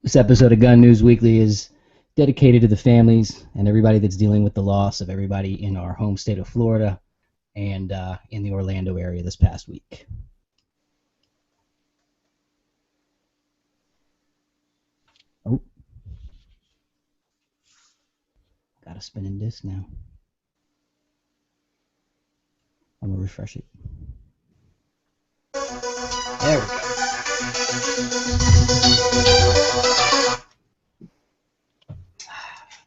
This episode of Gun News Weekly is dedicated to the families and everybody that's dealing with the loss of everybody in our home state of Florida and in the Orlando area this past week. Oh, got a spinning disc now. I'm gonna refresh it. There we go.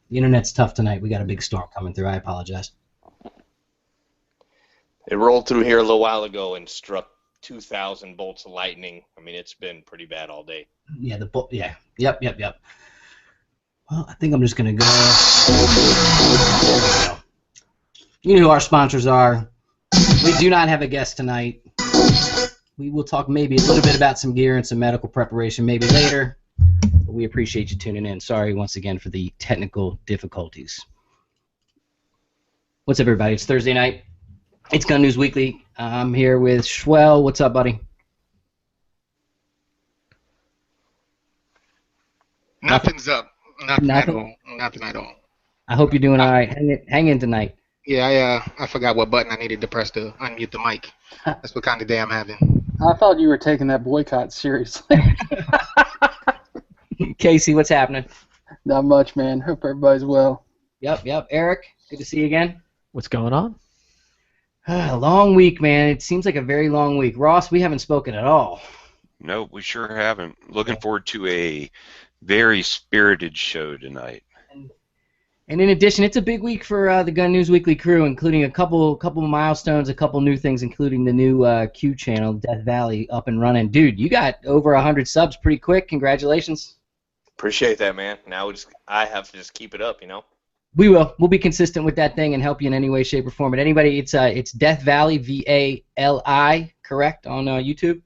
The internet's tough tonight. We got a big storm coming through. I apologize. It rolled through here a little while ago and struck 2,000 bolts of lightning. I mean, it's been pretty bad all day. Yeah, Yep. Well, I think I'm just gonna go. You know who our sponsors are. We do not have a guest tonight. We will talk maybe a little bit about some gear and some medical preparation maybe later. But we appreciate you tuning in. Sorry once again for the technical difficulties. What's up, everybody? It's Thursday night. It's Gun News Weekly. I'm here with Schwell. What's up, buddy? Nothing's up. Nothing at all. I hope you're doing all right. Hang in tonight. Yeah, I forgot what button I needed to press to unmute the mic. That's what kind of day I'm having. I thought you were taking that boycott seriously. Casey, what's happening? Not much, man. Hope everybody's well. Yep. Eric, good to see you again. What's going on? A long week, man. It seems like a very long week. Ross, we haven't spoken at all. No, we sure haven't. Looking forward to a very spirited show tonight. And in addition, it's a big week for the Gun News Weekly crew, including a couple milestones, a couple new things, including the new Q channel, Death Valley, up and running. Dude, you got over 100 subs pretty quick. Congratulations. Appreciate that, man. Now I have to just keep it up, you know? We will. We'll be consistent with that thing and help you in any way, shape, or form. But anybody, it's Death Valley, V-A-L-I, correct, on YouTube?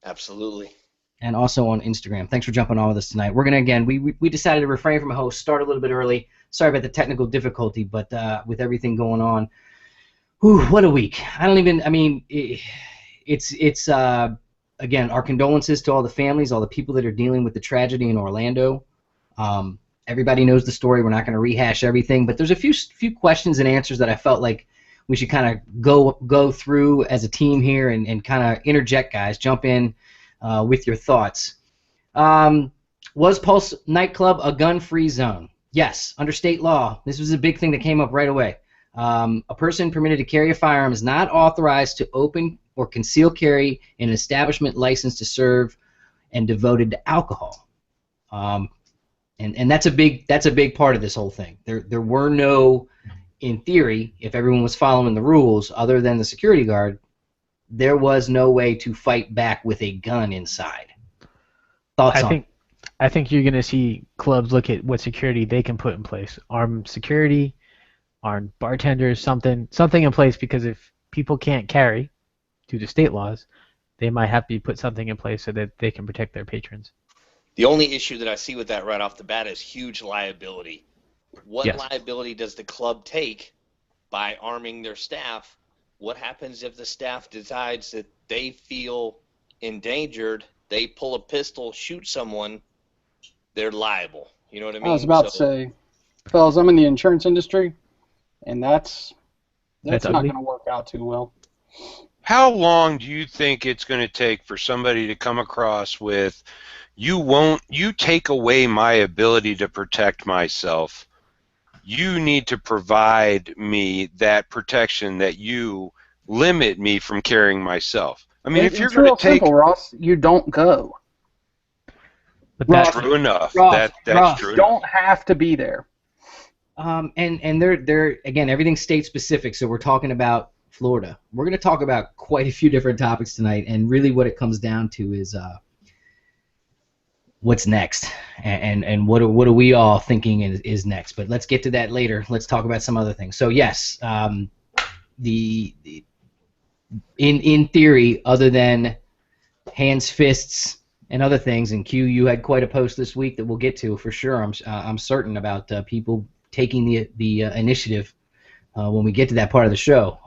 Absolutely. And also on Instagram. Thanks for jumping on with us tonight. We're going to, again, we decided to refrain from a host, start a little bit early. Sorry about the technical difficulty, but with everything going on, whew, what a week. It's again, our condolences to all the families, all the people that are dealing with the tragedy in Orlando. Everybody knows the story. We're not going to rehash everything, but there's a few questions and answers that I felt like we should kind of go through as a team here and kind of interject, guys. Jump in with your thoughts. Was Pulse nightclub a gun-free zone? Yes, under state law. This was a big thing that came up right away. A person permitted to carry a firearm is not authorized to open or conceal carry in an establishment licensed to serve and devoted to alcohol. And that's a big part of this whole thing. There were no, in theory, if everyone was following the rules, other than the security guard, there was no way to fight back with a gun inside. Thoughts on it? I think you're going to see clubs look at what security they can put in place. Armed security, armed bartenders, something in place, because if people can't carry due to state laws, they might have to put something in place so that they can protect their patrons. The only issue that I see with that right off the bat is huge liability. What liability does the club take by arming their staff? What happens if the staff decides that they feel endangered, they pull a pistol, shoot someone, they're liable. You know what I mean? I was about to say, fellas, I'm in the insurance industry, and that's not going to work out too well. How long do you think it's going to take for somebody to come across with, you take away my ability to protect myself, you need to provide me that protection that you limit me from carrying myself? I mean, if you're going to take... simple, Ross. You don't go. But that's true enough. That's true. You don't have to be there. And they're again, everything's state specific, so we're talking about Florida. We're going to talk about quite a few different topics tonight, and really what it comes down to is what's next, and what are we all thinking is next. But let's get to that later. Let's talk about some other things. So yes, in theory, other than hands, fists, and other things, and Q, you had quite a post this week that we'll get to for sure. I'm certain about people taking the initiative when we get to that part of the show.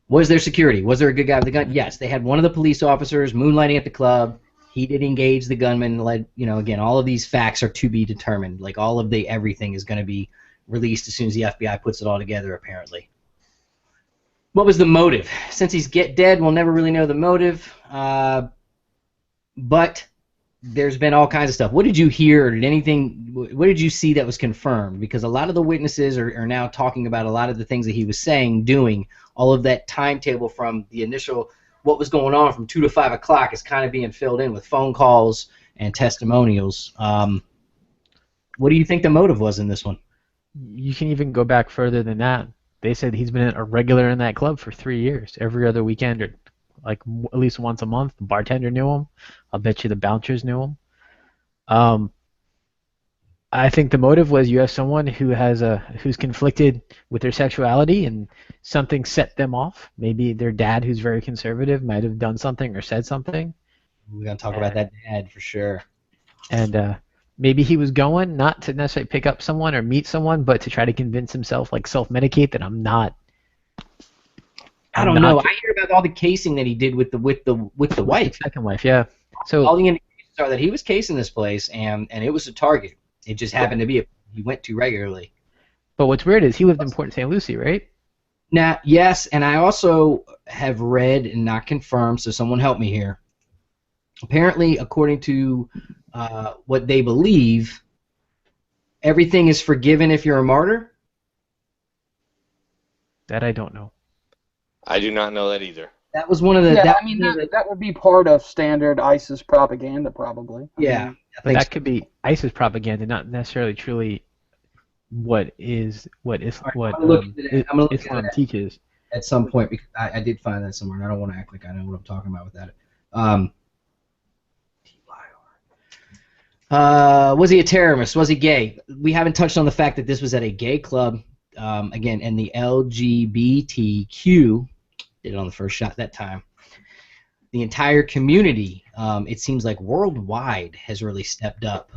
Was there security? Was there a good guy with a gun? Yes, they had one of the police officers moonlighting at the club. he did engage the gunman. Again, all of these facts are to be determined. Like all of the everything is going to be released as soon as the FBI puts it all together, apparently. What was the motive? Since he's dead, we'll never really know the motive. But there's been all kinds of stuff. What did you hear? What did you see that was confirmed? Because a lot of the witnesses are now talking about a lot of the things that he was saying, doing. All of that timetable from the initial, what was going on from 2 to 5 o'clock is kind of being filled in with phone calls and testimonials. What do you think the motive was in this one? You can even go back further than that. They said he's been a regular in that club for 3 years. Every other weekend, or like at least once a month, the bartender knew him. I'll bet you the bouncers knew him. I think the motive was you have someone who's conflicted with their sexuality and something set them off. Maybe their dad, who's very conservative, might have done something or said something. We're going to talk about that dad for sure. And maybe he was going not to necessarily pick up someone or meet someone, but to try to convince himself, like self-medicate, that I'm not. I don't know. I hear about all the casing that he did with the wife. Second wife, yeah. So all the indications are that he was casing this place, and it was a target. It just happened to be he went to regularly. But what's weird is he lived in Port St. Lucie, right? Now, yes, and I also have read and not confirmed, so someone help me here. Apparently, according to what they believe, everything is forgiven if you're a martyr. That I don't know. I do not know that either. That was one of the. Yeah, that would be part of standard ISIS propaganda, probably. Yeah, but that could be ISIS propaganda, not necessarily truly what Islam teaches. At some point, because I did find that somewhere, and I don't want to act like I know what I'm talking about with that. Was he a terrorist? Was he gay? We haven't touched on the fact that this was at a gay club. Again, and the LGBTQ did it on the first shot that time. The entire community, it seems like worldwide, has really stepped up.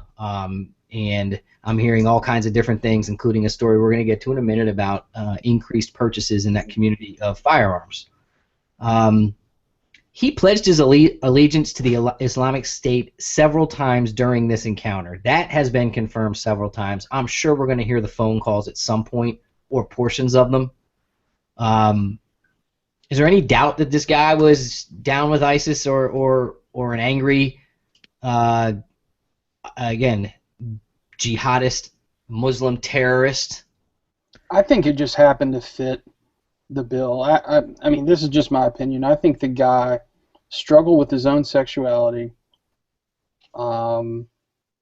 And I'm hearing all kinds of different things, including a story we're going to get to in a minute about increased purchases in that community of firearms. He pledged his allegiance to the Islamic State several times during this encounter. That has been confirmed several times. I'm sure we're going to hear the phone calls at some point, or portions of them. Is there any doubt that this guy was down with ISIS or an angry, again, jihadist, Muslim terrorist? I think it just happened to fit the bill. I mean, this is just my opinion. I think the guy struggled with his own sexuality. And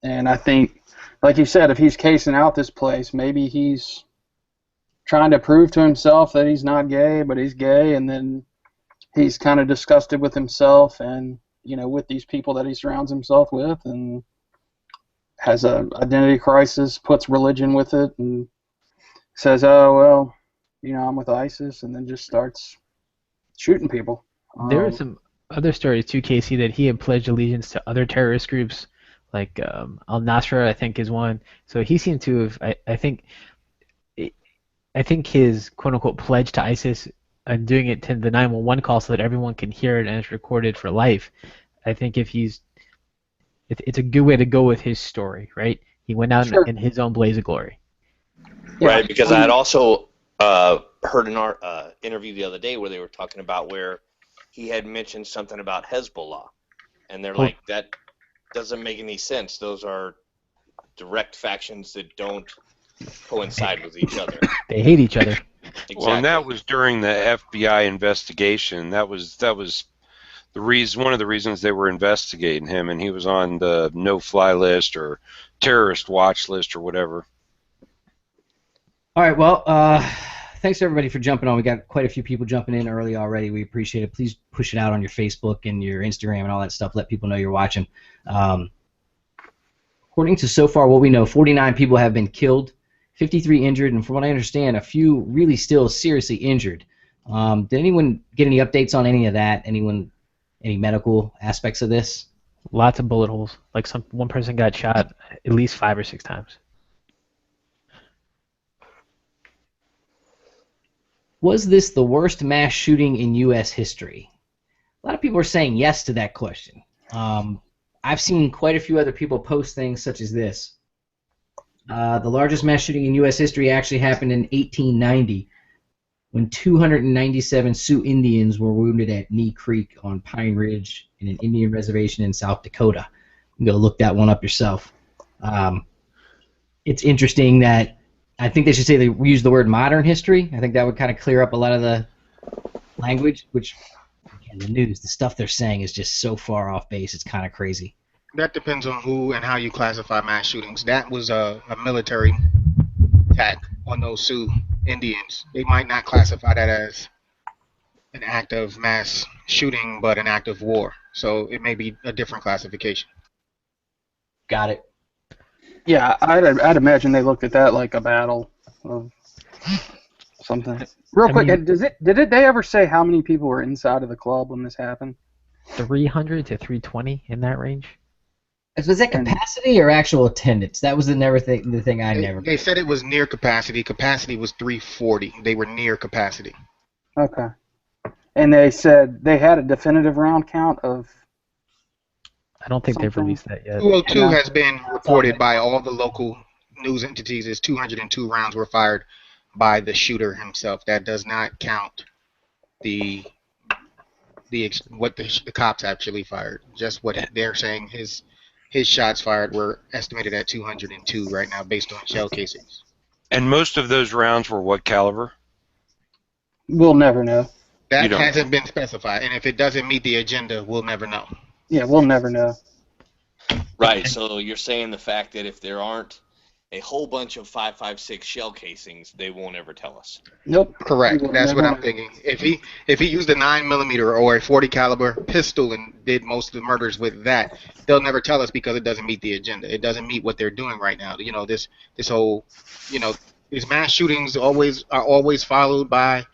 I think, like you said, if he's casing out this place, maybe he's trying to prove to himself that he's not gay, but he's gay, and then he's kind of disgusted with himself and, with these people that he surrounds himself with, and has a identity crisis, puts religion with it, and says, oh, well, I'm with ISIS, and then just starts shooting people. There are some other stories too, Casey, that he had pledged allegiance to other terrorist groups, like Al-Nusra, I think, is one. So he seemed to have, I think his quote-unquote pledge to ISIS and doing it to the 911 call so that everyone can hear it and it's recorded for life. I think it's a good way to go with his story, right? He went out in his own blaze of glory. Right, because I had also heard an interview the other day where they were talking about where he had mentioned something about Hezbollah, and they're like, that doesn't make any sense. Those are direct factions that don't coincide with each other. They hate each other. Exactly. Well, and that was during the FBI investigation. That was the reason, one of the reasons they were investigating him, and he was on the no-fly list or terrorist watch list or whatever. All right, well, thanks everybody for jumping on. We got quite a few people jumping in early already. We appreciate it. Please push it out on your Facebook and your Instagram and all that stuff. Let people know you're watching. According to so far what we know, 49 people have been killed, 53 injured, and from what I understand, a few really still seriously injured. Did anyone get any updates on any of that? Any medical aspects of this? Lots of bullet holes. Like one person got shot at least 5 or 6 times. Was this the worst mass shooting in U.S. history? A lot of people are saying yes to that question. I've seen quite a few other people post things such as this. The largest mass shooting in U.S. history actually happened in 1890 when 297 Sioux Indians were wounded at Knee Creek on Pine Ridge in an Indian reservation in South Dakota. You can go look that one up yourself. It's interesting that I think they should say they use the word modern history. I think that would kind of clear up a lot of the language, which, again, the news, the stuff they're saying is just so far off base, it's kind of crazy. That depends on who and how you classify mass shootings. That was a military attack on those Sioux Indians. They might not classify that as an act of mass shooting, but an act of war. So it may be a different classification. Got it. Yeah, I'd imagine they looked at that like a battle of something. Real quick, did they ever say how many people were inside of the club when this happened? 300 to 320 in that range. Was that capacity or actual attendance? That was the thing I never. They said it was near capacity. Capacity was 340. They were near capacity. Okay. And they said they had a definitive round count of. I don't think they've released that yet. 202 has been reported by all the local news entities as 202 rounds were fired by the shooter himself. That does not count what the cops actually fired. Just what they're saying. His shots fired were estimated at 202 right now, based on shell casings. And most of those rounds were what caliber? We'll never know. That hasn't been specified, and if it doesn't meet the agenda, we'll never know. Yeah, we'll never know. Right, so you're saying the fact that if there aren't a whole bunch of 5.56 shell casings, they won't ever tell us. Nope. Correct. That's what I'm thinking. If he used a 9mm or a 40 caliber pistol and did most of the murders with that, they'll never tell us because it doesn't meet the agenda. It doesn't meet what they're doing right now. You know, this whole, these mass shootings are always followed by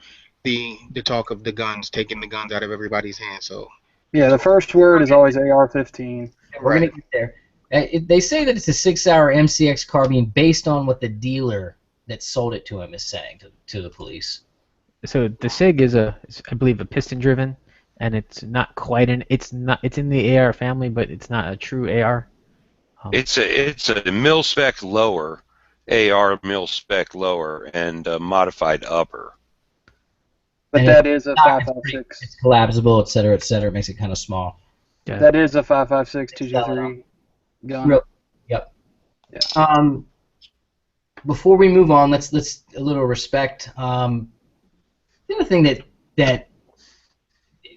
the talk of the guns, taking the guns out of everybody's hands. So yeah, the first word is always AR-15. We're gonna get there. They say that it's a 6-hour MCX carbine based on what the dealer that sold it to him is saying to the police. So the SIG is I believe, a piston-driven, and it's not quite it's in the AR family, but it's not a true AR. It's a mil-spec lower, AR mil-spec lower, and a modified upper. But that is a 5.56. It's collapsible, et cetera, et cetera. It makes it kind of small. Yeah. That is a 5.56 223 gun. Yep. Yeah. Before we move on, let's a little respect. The other thing that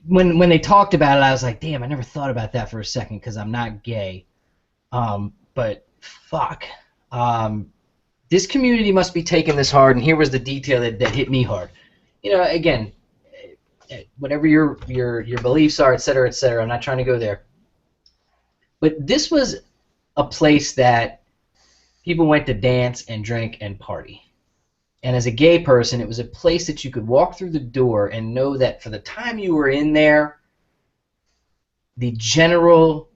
when they talked about it, I was like, damn, I never thought about that for a second because I'm not gay. But fuck, this community must be taking this hard. And here was the detail that hit me hard. Again, whatever your beliefs are, et cetera, I'm not trying to go there. But this was a place that people went to dance and drink and party. And as a gay person, it was a place that you could walk through the door and know that for the time you were in there, the general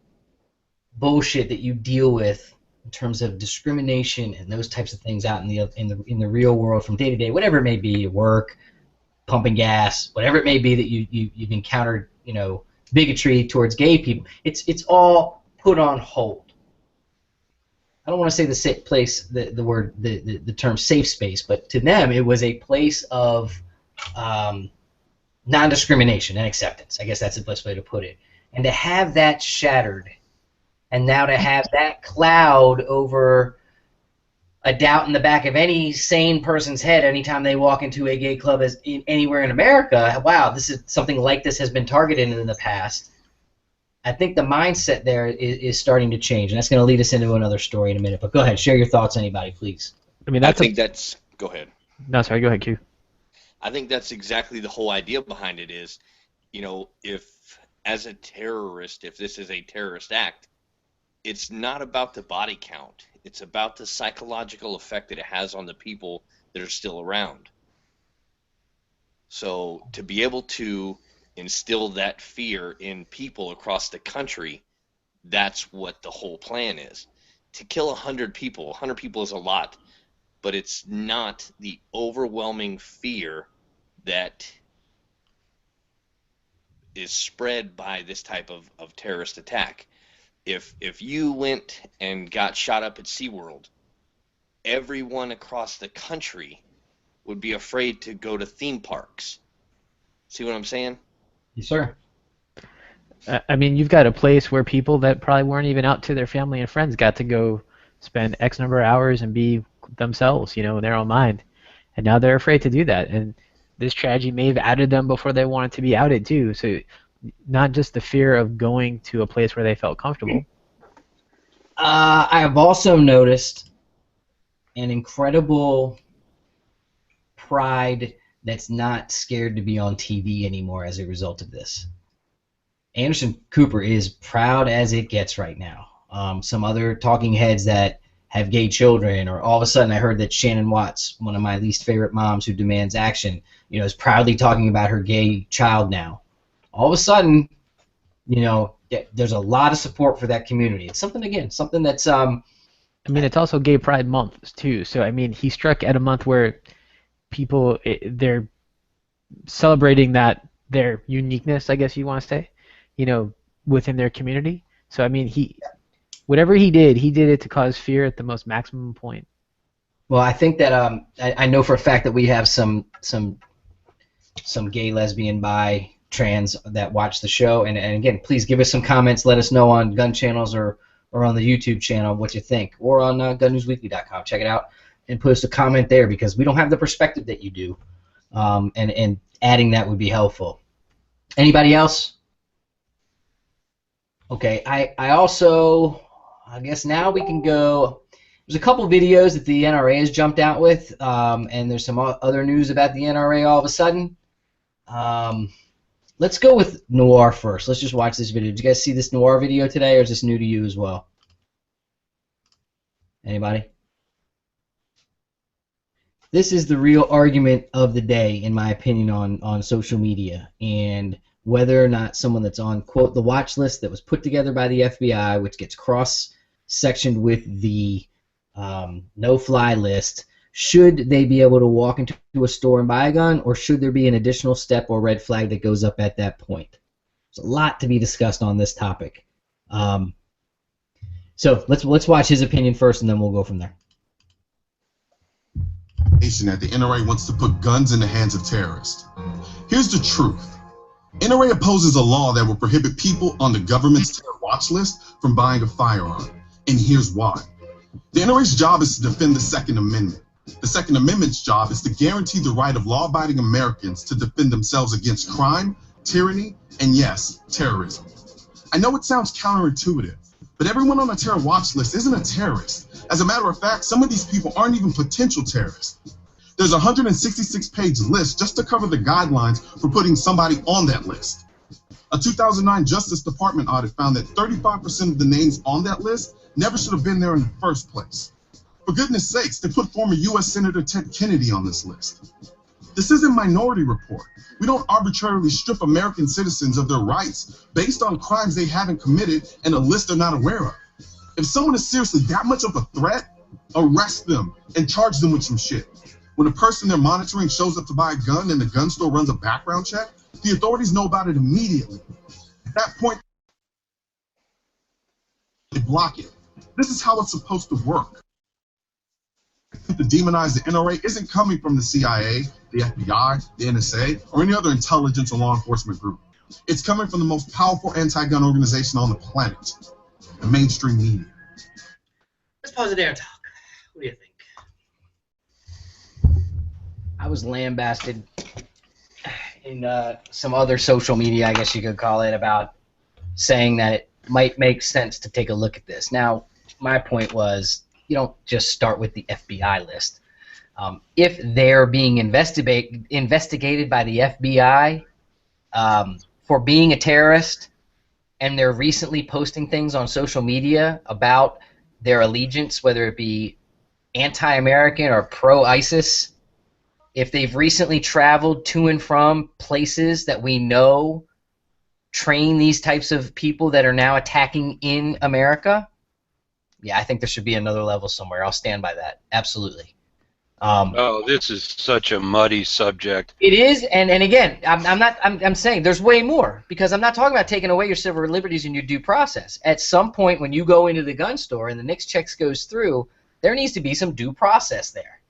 bullshit that you deal with in terms of discrimination and those types of things out in the real world from day to day, whatever it may be, work, pumping gas, whatever it may be that you've encountered, bigotry towards gay people. It's all put on hold. I don't want to say the term safe space, but to them it was a place of non-discrimination and acceptance. I guess that's the best way to put it. And to have that shattered, and now to have that cloud over a doubt in the back of any sane person's head anytime they walk into a gay club anywhere in America, wow, this is something like this has been targeted in the past. I think the mindset there is starting to change, and that's going to lead us into another story in a minute. But go ahead, share your thoughts, anybody, please. Go ahead. No, sorry, go ahead, Q. I think that's exactly the whole idea behind it is, if as a terrorist, if this is a terrorist act, it's not about the body count. It's about the psychological effect that it has on the people that are still around. So to be able to instill that fear in people across the country, that's what the whole plan is. To kill 100 people is a lot, but it's not the overwhelming fear that is spread by this type of terrorist attack. if you went and got shot up at SeaWorld, everyone across the country would be afraid to go to theme parks. See what I'm saying? Yes, sir. I mean, you've got a place where people that probably weren't even out to their family and friends got to go spend X number of hours and be themselves, in their own mind. And now they're afraid to do that. And this tragedy may have outed them before they wanted to be outed, too. So not just the fear of going to a place where they felt comfortable. I have also noticed an incredible pride that's not scared to be on TV anymore as a result of this. Anderson Cooper is proud as it gets right now. Some other talking heads that have gay children, or all of a sudden I heard that Shannon Watts, one of my least favorite moms who demands action, is proudly talking about her gay child now. All of a sudden, there's a lot of support for that community. It's something that's I mean, it's also Gay Pride Month too. So I mean, he struck at a month where people they're celebrating their uniqueness, I guess you want to say, within their community. So I mean, whatever he did it to cause fear at the most maximum point. Well, I think that I know for a fact that we have some gay, lesbian, bi, trans that watch the show, and again, please give us some comments. Let us know on Gun Channels or on the YouTube channel what you think, or on GunNewsWeekly.com. Check it out and post a comment there, because we don't have the perspective that you do, and adding that would be helpful. Anybody else? Okay, I guess now we can go. There's a couple videos that the NRA has jumped out with, and there's some other news about the NRA all of a sudden. Let's go with Noir first. Let's just watch this video. Did you guys see this Noir video today, or is this new to you as well? Anybody? This is the real argument of the day, in my opinion, on social media, and whether or not someone that's on, quote, the watch list that was put together by the FBI, which gets cross-sectioned with the no-fly list, should they be able to walk into a store and buy a gun, or should there be an additional step or red flag that goes up at that point? There's a lot to be discussed on this topic. So let's watch his opinion first, and then we'll go from there. That the NRA wants to put guns in the hands of terrorists. Here's the truth. NRA opposes a law that will prohibit people on the government's terror watch list from buying a firearm. And here's why. The NRA's job is to defend the Second Amendment. The Second Amendment's job is to guarantee the right of law-abiding Americans to defend themselves against crime, tyranny, and yes, terrorism. I know it sounds counterintuitive, but everyone on a terror watch list isn't a terrorist. As a matter of fact, some of these people aren't even potential terrorists. There's a 166-page list just to cover the guidelines for putting somebody on that list. A 2009 Justice Department audit found that 35% of the names on that list never should have been there in the first place. For goodness sakes, they put former U.S. Senator Ted Kennedy on this list. This isn't Minority Report. We don't arbitrarily strip American citizens of their rights based on crimes they haven't committed and a list they're not aware of. If someone is seriously that much of a threat, arrest them and charge them with some shit. When a person they're monitoring shows up to buy a gun and the gun store runs a background check, the authorities know about it immediately. At that point, they block it. This is how it's supposed to work. To demonize the NRA isn't coming from the CIA, the FBI, the NSA, or any other intelligence or law enforcement group. It's coming from the most powerful anti-gun organization on the planet, the mainstream media. Let's pause it there and talk. What do you think? I was lambasted in some other social media, I guess you could call it, about saying that it might make sense to take a look at this. Now, my point was, you don't just start with the FBI list. If they're being investigated by the FBI for being a terrorist, and they're recently posting things on social media about their allegiance, whether it be anti-American or pro-ISIS, if they've recently traveled to and from places that we know train these types of people that are now attacking in America, yeah, I think there should be another level somewhere. I'll stand by that. Absolutely. Oh, this is such a muddy subject. It is, and again, I'm saying there's way more, because I'm not talking about taking away your civil liberties and your due process. At some point, when you go into the gun store and the NICS checks goes through, there needs to be some due process there.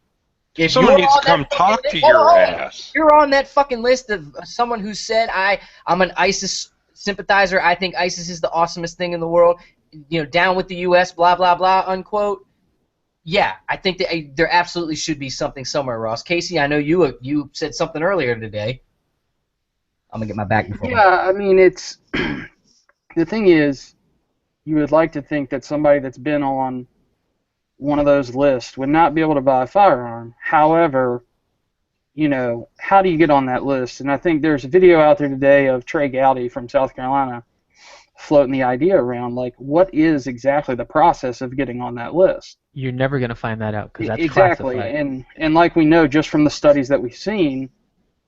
If Someone you're needs to on come that talk fucking- to hold your on. ass. You're on that fucking list of someone who said I'm an ISIS sympathizer. I think ISIS is the awesomest thing in the world. You know, down with the U.S. Blah blah blah. Unquote. Yeah, I think that there absolutely should be something somewhere, Ross. Casey, I know you said something earlier today. I'm gonna get my back before. Yeah, I mean, it's the thing is, you would like to think that somebody that's been on one of those lists would not be able to buy a firearm. However, you know, how do you get on that list? And I think there's a video out there today of Trey Gowdy from South Carolina floating the idea around, like, what is exactly the process of getting on that list? You're never going to find that out because that's exactly. classified. And like we know just from the studies that we've seen,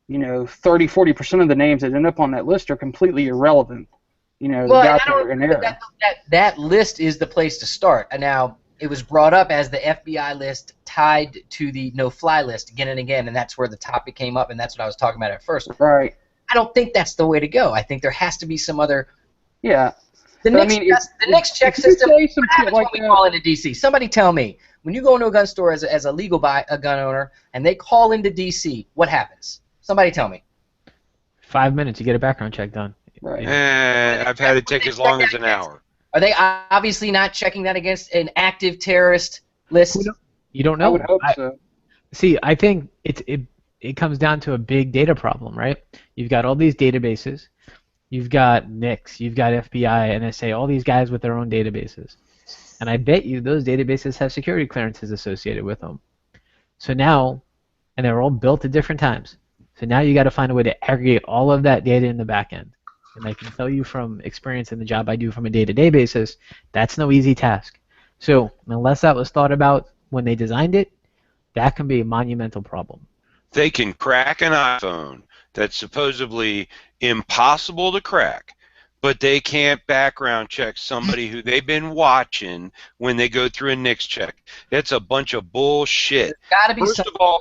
you know, 30-40% of the names that end up on that list are completely irrelevant. You know, Well, they I got don't there in think error. that list is the place to start. And now, it was brought up as the FBI list tied to the no-fly list again and again, and that's where the topic came up, and that's what I was talking about at first. Right. I don't think that's the way to go. I think there has to be some other. Yeah. The But I next, mean, the next check if you system. say some What shit happens like when we that- call into DC? Somebody tell me. When you go into a gun store as a legal a gun owner and they call into DC, what happens? Somebody tell me. 5 minutes, you get a background check done. Right. I've had it take as long as an hour. Are they obviously not checking that against an active terrorist list? You don't I know. would hope so. See, I think it comes down to a big data problem, right? You've got all these databases. You've got NICS, you've got FBI, NSA, all these guys with their own databases. And I bet you those databases have security clearances associated with them. So now, and they're all built at different times. So now you got to find a way to aggregate all of that data in the back end. And I can tell you from experience in the job I do from a day-to-day basis, that's no easy task. So unless that was thought about when they designed it, that can be a monumental problem. They can crack an iPhone that's supposedly impossible to crack, but they can't background check somebody who they've been watching when they go through a NICS check. That's a bunch of bullshit. Gotta be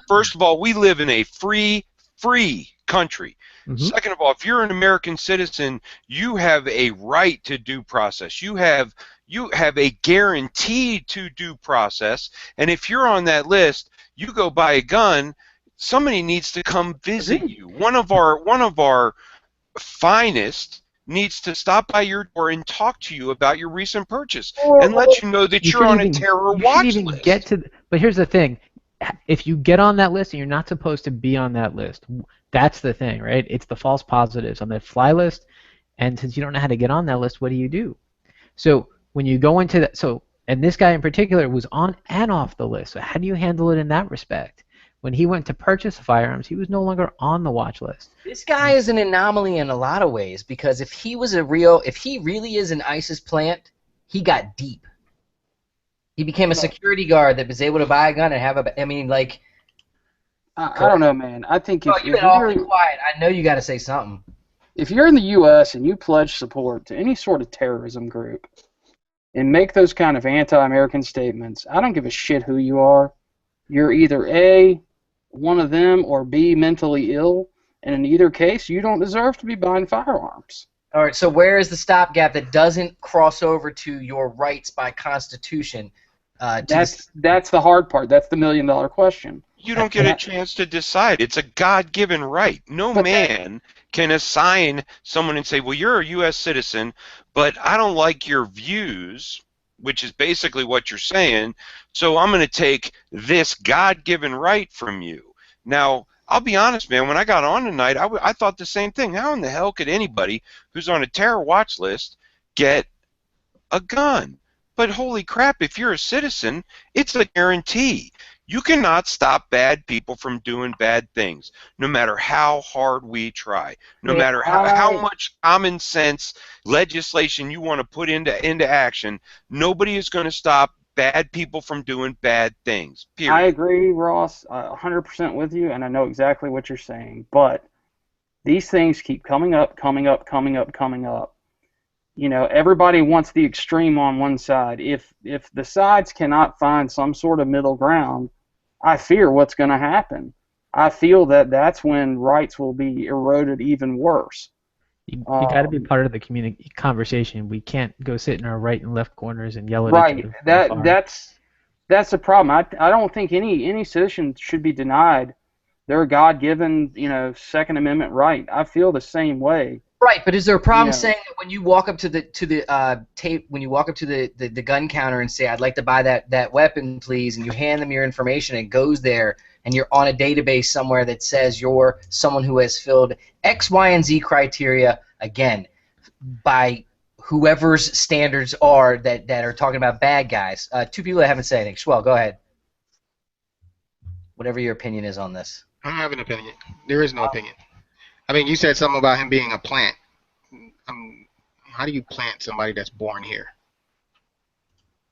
First of all, we live in a free country. Mhm. Second of all, if you're an American citizen, you have a right to due process. You have a guarantee to due process, and if you're on that list, you go buy a gun, somebody needs to come visit you. One of our finest needs to stop by your door and talk to you about your recent purchase and let you know that you're on a terror watch list. But here's the thing. If you get on that list and you're not supposed to be on that list, that's the thing, right? It's the false positives on the fly list, and since you don't know how to get on that list, what do? So when you go into that, and this guy in particular was on and off the list, so how do you handle it in that respect? When he went to purchase firearms, he was no longer on the watch list. This guy is an anomaly in a lot of ways, because if he really is an ISIS plant, he got deep. He became a security guard that was able to buy a gun and have I don't know, man. I think Oh, you've been awfully quiet. I know you got to say something. if you're in the U.S. and you pledge support to any sort of terrorism group and make those kind of anti-American statements, I don't give a shit who you are. You're either A, one of them, or B, mentally ill, and in either case, you don't deserve to be buying firearms. All right, so where is the stopgap that doesn't cross over to your rights by Constitution? That's the hard part. That's the million-dollar question. You don't get a chance to decide. It's a God-given right. No man can assign someone and say, well, you're a U.S. citizen, but I don't like your views, which is basically what you're saying, so I'm going to take this God-given right from you. Now, I'll be honest, man, when I got on tonight, I thought the same thing. How in the hell could anybody who's on a terror watch list get a gun? But holy crap, if you're a citizen, it's a guarantee. You cannot stop bad people from doing bad things, no matter how hard we try, no matter how much common sense legislation you want to put into action. Nobody is going to stop bad people from doing bad things, period. I agree, Ross, 100% with you, and I know exactly what you're saying. But these things keep coming up. You know, everybody wants the extreme on one side. If the sides cannot find some sort of middle ground, I fear what's going to happen. I feel that that's when rights will be eroded even worse. You got to be part of the conversation. We can't go sit in our right and left corners and yell at each Right. other. From afar. That's the problem. I don't think any citizen should be denied their God-given, Second Amendment right. I feel the same way. Right, but is there a problem Yeah. saying that when you walk up to the tape, when you walk up to the gun counter and say, "I'd like to buy that weapon, please," and you hand them your information, it goes there, and you're on a database somewhere that says you're someone who has filled X, Y, and Z criteria, again, by whoever's standards are that are talking about bad guys. Two people that haven't said anything. Schwell, go ahead. Whatever your opinion is on this. I don't have an opinion. There is no opinion. I mean, you said something about him being a plant. How do you plant somebody that's born here?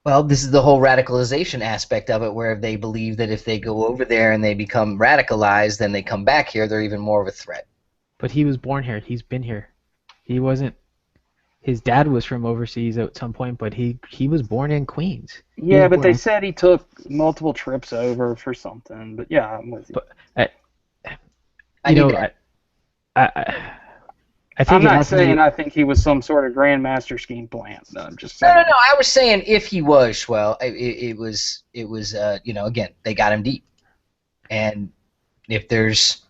Well, this is the whole radicalization aspect of it, where they believe that if they go over there and they become radicalized, then they come back here, they're even more of a threat. But he was born here. He's been here. He wasn't. His dad was from overseas at some point, but he was born in Queens. Yeah, but they said he took multiple trips over for something. But yeah, I'm with you. But I think I'm not saying I think he was some sort of grandmaster scheme plan. No, I'm just saying. No. I was saying if he was, Schwell, it was again, they got him deep, and if there's,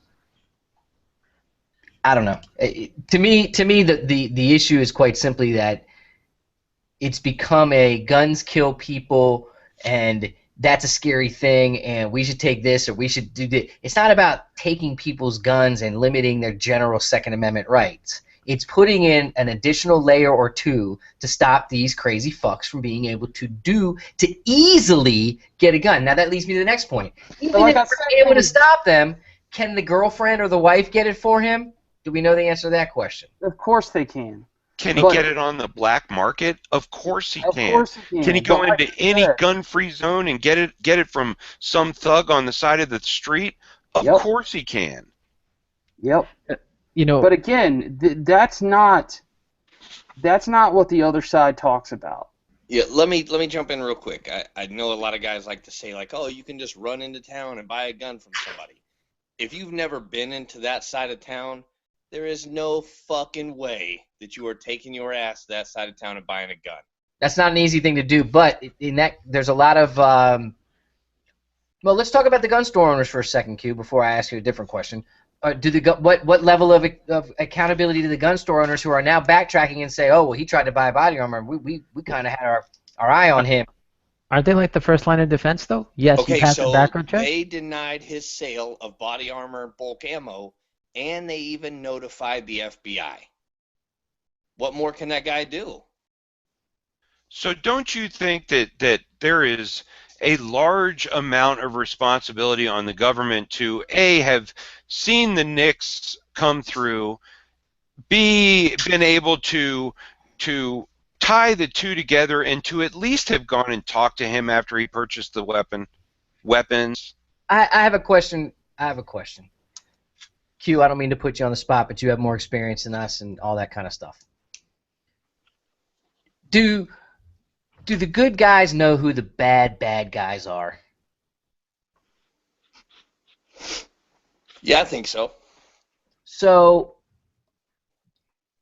I don't know. To me, the issue is quite simply that it's become a guns kill people, and that's a scary thing, and we should take this or we should do this. It's not about taking people's guns and limiting their general Second Amendment rights. It's putting in an additional layer or two to stop these crazy fucks from being able to easily get a gun. Now that leads me to the next point. Even if we're able to stop them, can the girlfriend or the wife get it for him? Do we know the answer to that question? Of course they can. Can he get it on the black market? Of course he can. Of course he can. Can he go into any gun-free zone and get it from some thug on the side of the street? Of course he can. Yep. But again, that's not what the other side talks about. Yeah, let me jump in real quick. I know a lot of guys like to say like, oh, you can just run into town and buy a gun from somebody. If you've never been into that side of town, there is no fucking way that you are taking your ass to that side of town and buying a gun. That's not an easy thing to do, but in that there's a lot of well, let's talk about the gun store owners for a second, Q, before I ask you a different question. What level of accountability do the gun store owners who are now backtracking and say, oh, well, he tried to buy body armor, we kind of had our eye on him? Aren't they like the first line of defense, though? Yes, okay, you passed so the background check. They denied his sale of body armor and bulk ammo, and they even notified the FBI. What more can that guy do? So don't you think that there is a large amount of responsibility on the government to A, have seen the NICS come through, B, been able to tie the two together, and to at least have gone and talked to him after he purchased the weapons? I have a question. Q, I don't mean to put you on the spot, but you have more experience than us and all that kind of stuff. Do the good guys know who the bad guys are? Yeah, I think so. So,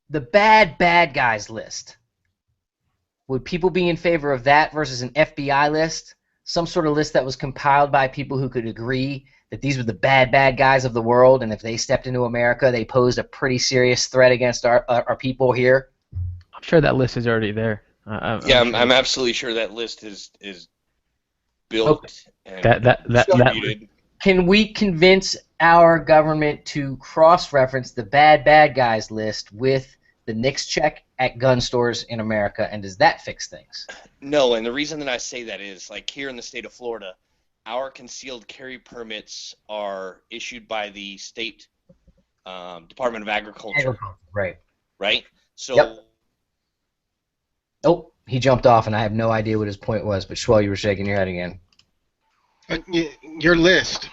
the bad guys list, would people be in favor of that versus an FBI list? Some sort of list that was compiled by people who could agree that these were the bad guys of the world, and if they stepped into America, they posed a pretty serious threat against our people here? I'm sure that list is already there. I'm absolutely sure that list is built and distributed. Can we convince our government to cross-reference the bad guys list with the NICS check at gun stores in America, and does that fix things? No, and the reason that I say that is, like here in the state of Florida, our concealed carry permits are issued by the state Department of Agriculture. Right. Right? So. Yep. Oh, he jumped off, and I have no idea what his point was, but Schwell, you were shaking your head again. Your list.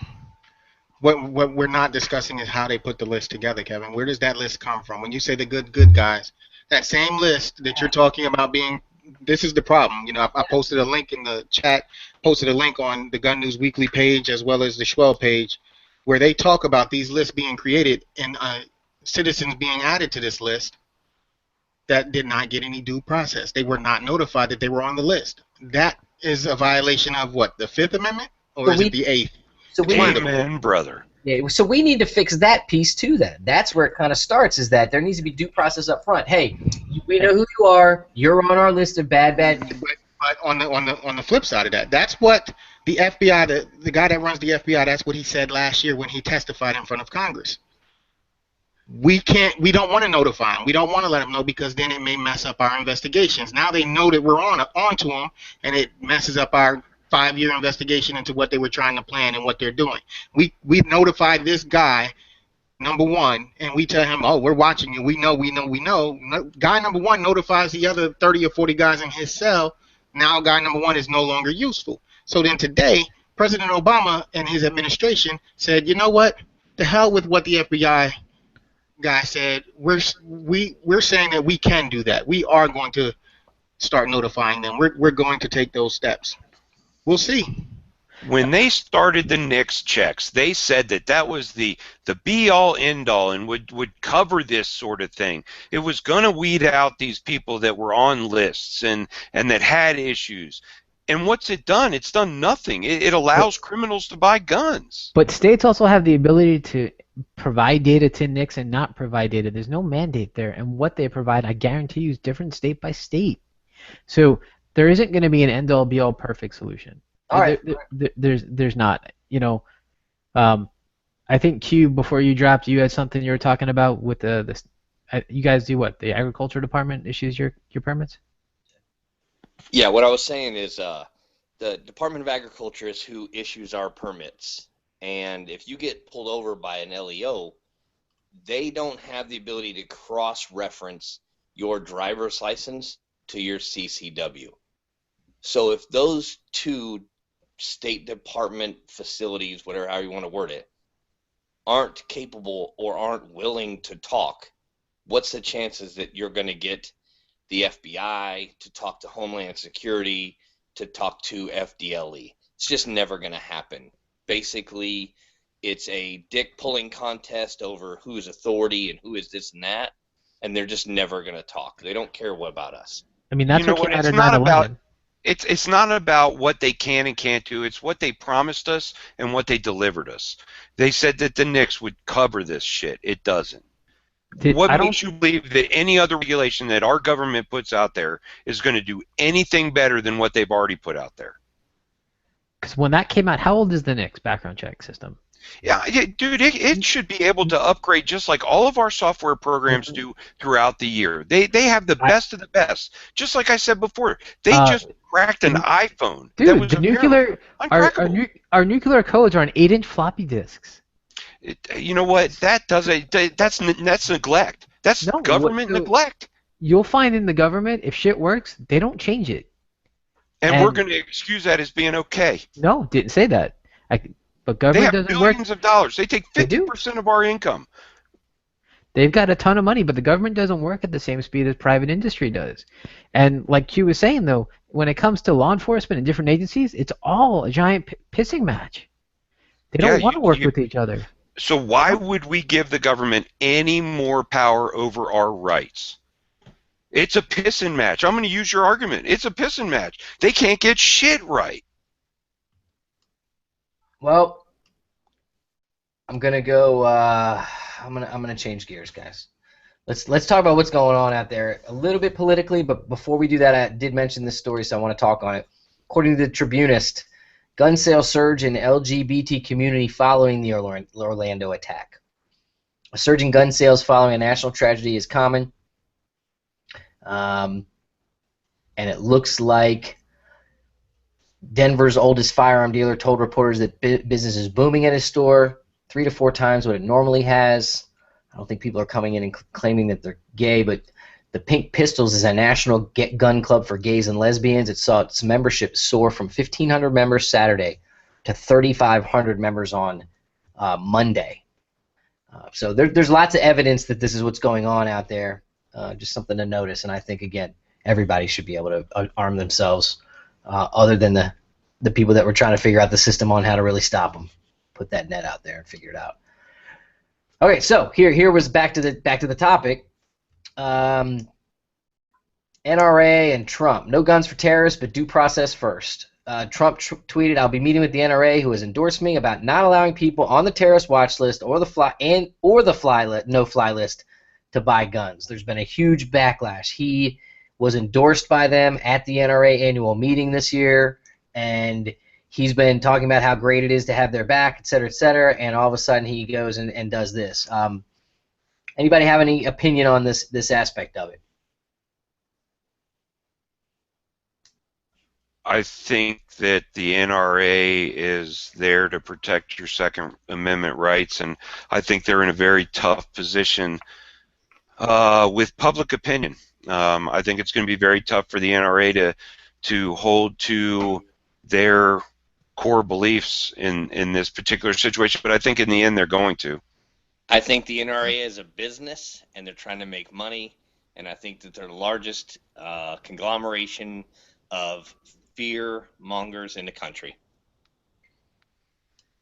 What we're not discussing is how they put the list together, Kevin. Where does that list come from? When you say the good guys, that same list that you're talking about being this is the problem. You know, I posted a link in the chat, posted a link on the Gun News Weekly page as well as the Schwell page, where they talk about these lists being created and citizens being added to this list that did not get any due process. They were not notified that they were on the list. That is a violation of what, the Fifth Amendment, or is it the Eighth? So we Amen, brother. Yeah, so we need to fix that piece too. Then that's where it kind of starts. Is that there needs to be due process up front. Hey, we know who you are. You're on our list of bad. But on the flip side of that, that's what the FBI, the guy that runs the FBI, that's what he said last year when he testified in front of Congress. We don't want to notify them. We don't want to let them know because then it may mess up our investigations. Now they know that we're on to them, and it messes up our 5-year investigation into what they were trying to plan and what they're doing. We notified this guy, number one, and we tell him, oh, we're watching you. We know. Guy number one notifies the other 30 or 40 guys in his cell. Now guy number one is no longer useful. So then today, President Obama and his administration said, you know what? The hell with what the FBI guy said. We're saying that we can do that. We are going to start notifying them. We're going to take those steps. We'll see. When they started the NICS checks, they said that was the be-all, end-all and would cover this sort of thing. It was going to weed out these people that were on lists and that had issues. And what's it done? It's done nothing. It allows criminals to buy guns. But states also have the ability to provide data to NICS and not provide data. There's no mandate there. And what they provide, I guarantee you, is different state by state. So there isn't going to be an end-all, be-all perfect solution. All right. There's not. You know, I think Q, before you dropped, you had something you were talking about with you guys do what? The agriculture department issues your permits? Yeah, what I was saying is the Department of Agriculture is who issues our permits. And if you get pulled over by an LEO, they don't have the ability to cross-reference your driver's license to your CCW. So if those two State Department facilities, whatever how you want to word it, aren't capable or aren't willing to talk, what's the chances that you're going to get the FBI to talk to Homeland Security, to talk to FDLE? It's just never going to happen. Basically, it's a dick-pulling contest over who is authority and who is this and that, and they're just never going to talk. They don't care what about us. I mean, that's what came out of 9/11. It's not about what they can and can't do. It's what they promised us and what they delivered us. They said that the NICS would cover this shit. It doesn't. What makes you believe that any other regulation that our government puts out there is going to do anything better than what they've already put out there? Because when that came out, how old is the NICS background check system? Yeah, dude, it should be able to upgrade just like all of our software programs do throughout the year. They have the best of the best. Just like I said before, they just cracked an iPhone. Dude, that was the nuclear our nuclear codes are on 8-inch floppy disks. You know what? That's neglect. That's government neglect. You'll find in the government, if shit works, they don't change it. And we're going to excuse that as being okay. No, didn't say that. But government doesn't work. They have billions of dollars. They take 50% of our income. They've got a ton of money, but the government doesn't work at the same speed as private industry does. And like Q was saying, though, when it comes to law enforcement and different agencies, it's all a giant pissing match. They don't want to work with each other. So why would we give the government any more power over our rights? It's a pissing match. I'm going to use your argument. It's a pissing match. They can't get shit right. Well, I'm gonna go. I'm gonna change gears, guys. Let's talk about what's going on out there a little bit politically. But before we do that, I did mention this story, so I want to talk on it. According to the Tribunist, gun sales surge in LGBT community following the Orlando attack. A surge in gun sales following a national tragedy is common, and it looks like Denver's oldest firearm dealer told reporters that business is booming at his store 3 to 4 times what it normally has. I don't think people are coming in and claiming that they're gay, but the Pink Pistols is a national gun club for gays and lesbians. It saw its membership soar from 1,500 members Saturday to 3,500 members on Monday. So there's lots of evidence that this is what's going on out there. Just something to notice, and I think, again, everybody should be able to arm themselves, other than the people that were trying to figure out the system on how to really stop them. Put that net out there and figure it out. Okay, so here was back to the topic. NRA and Trump. No guns for terrorists, but due process first. Trump tweeted, "I'll be meeting with the NRA, who has endorsed me, about not allowing people on the terrorist watch list or the no-fly list to buy guns." There's been a huge backlash. He was endorsed by them at the NRA annual meeting this year, and he's been talking about how great it is to have their back, et cetera, and all of a sudden he goes and does this. Anybody have any opinion on this aspect of it? I think that the NRA is there to protect your Second Amendment rights, and I think they're in a very tough position with public opinion. I think it's going to be very tough for the NRA to hold to their core beliefs in this particular situation, but I think in the end they're going to. I think the NRA is a business, and they're trying to make money, and I think that they're the largest conglomeration of fear mongers in the country.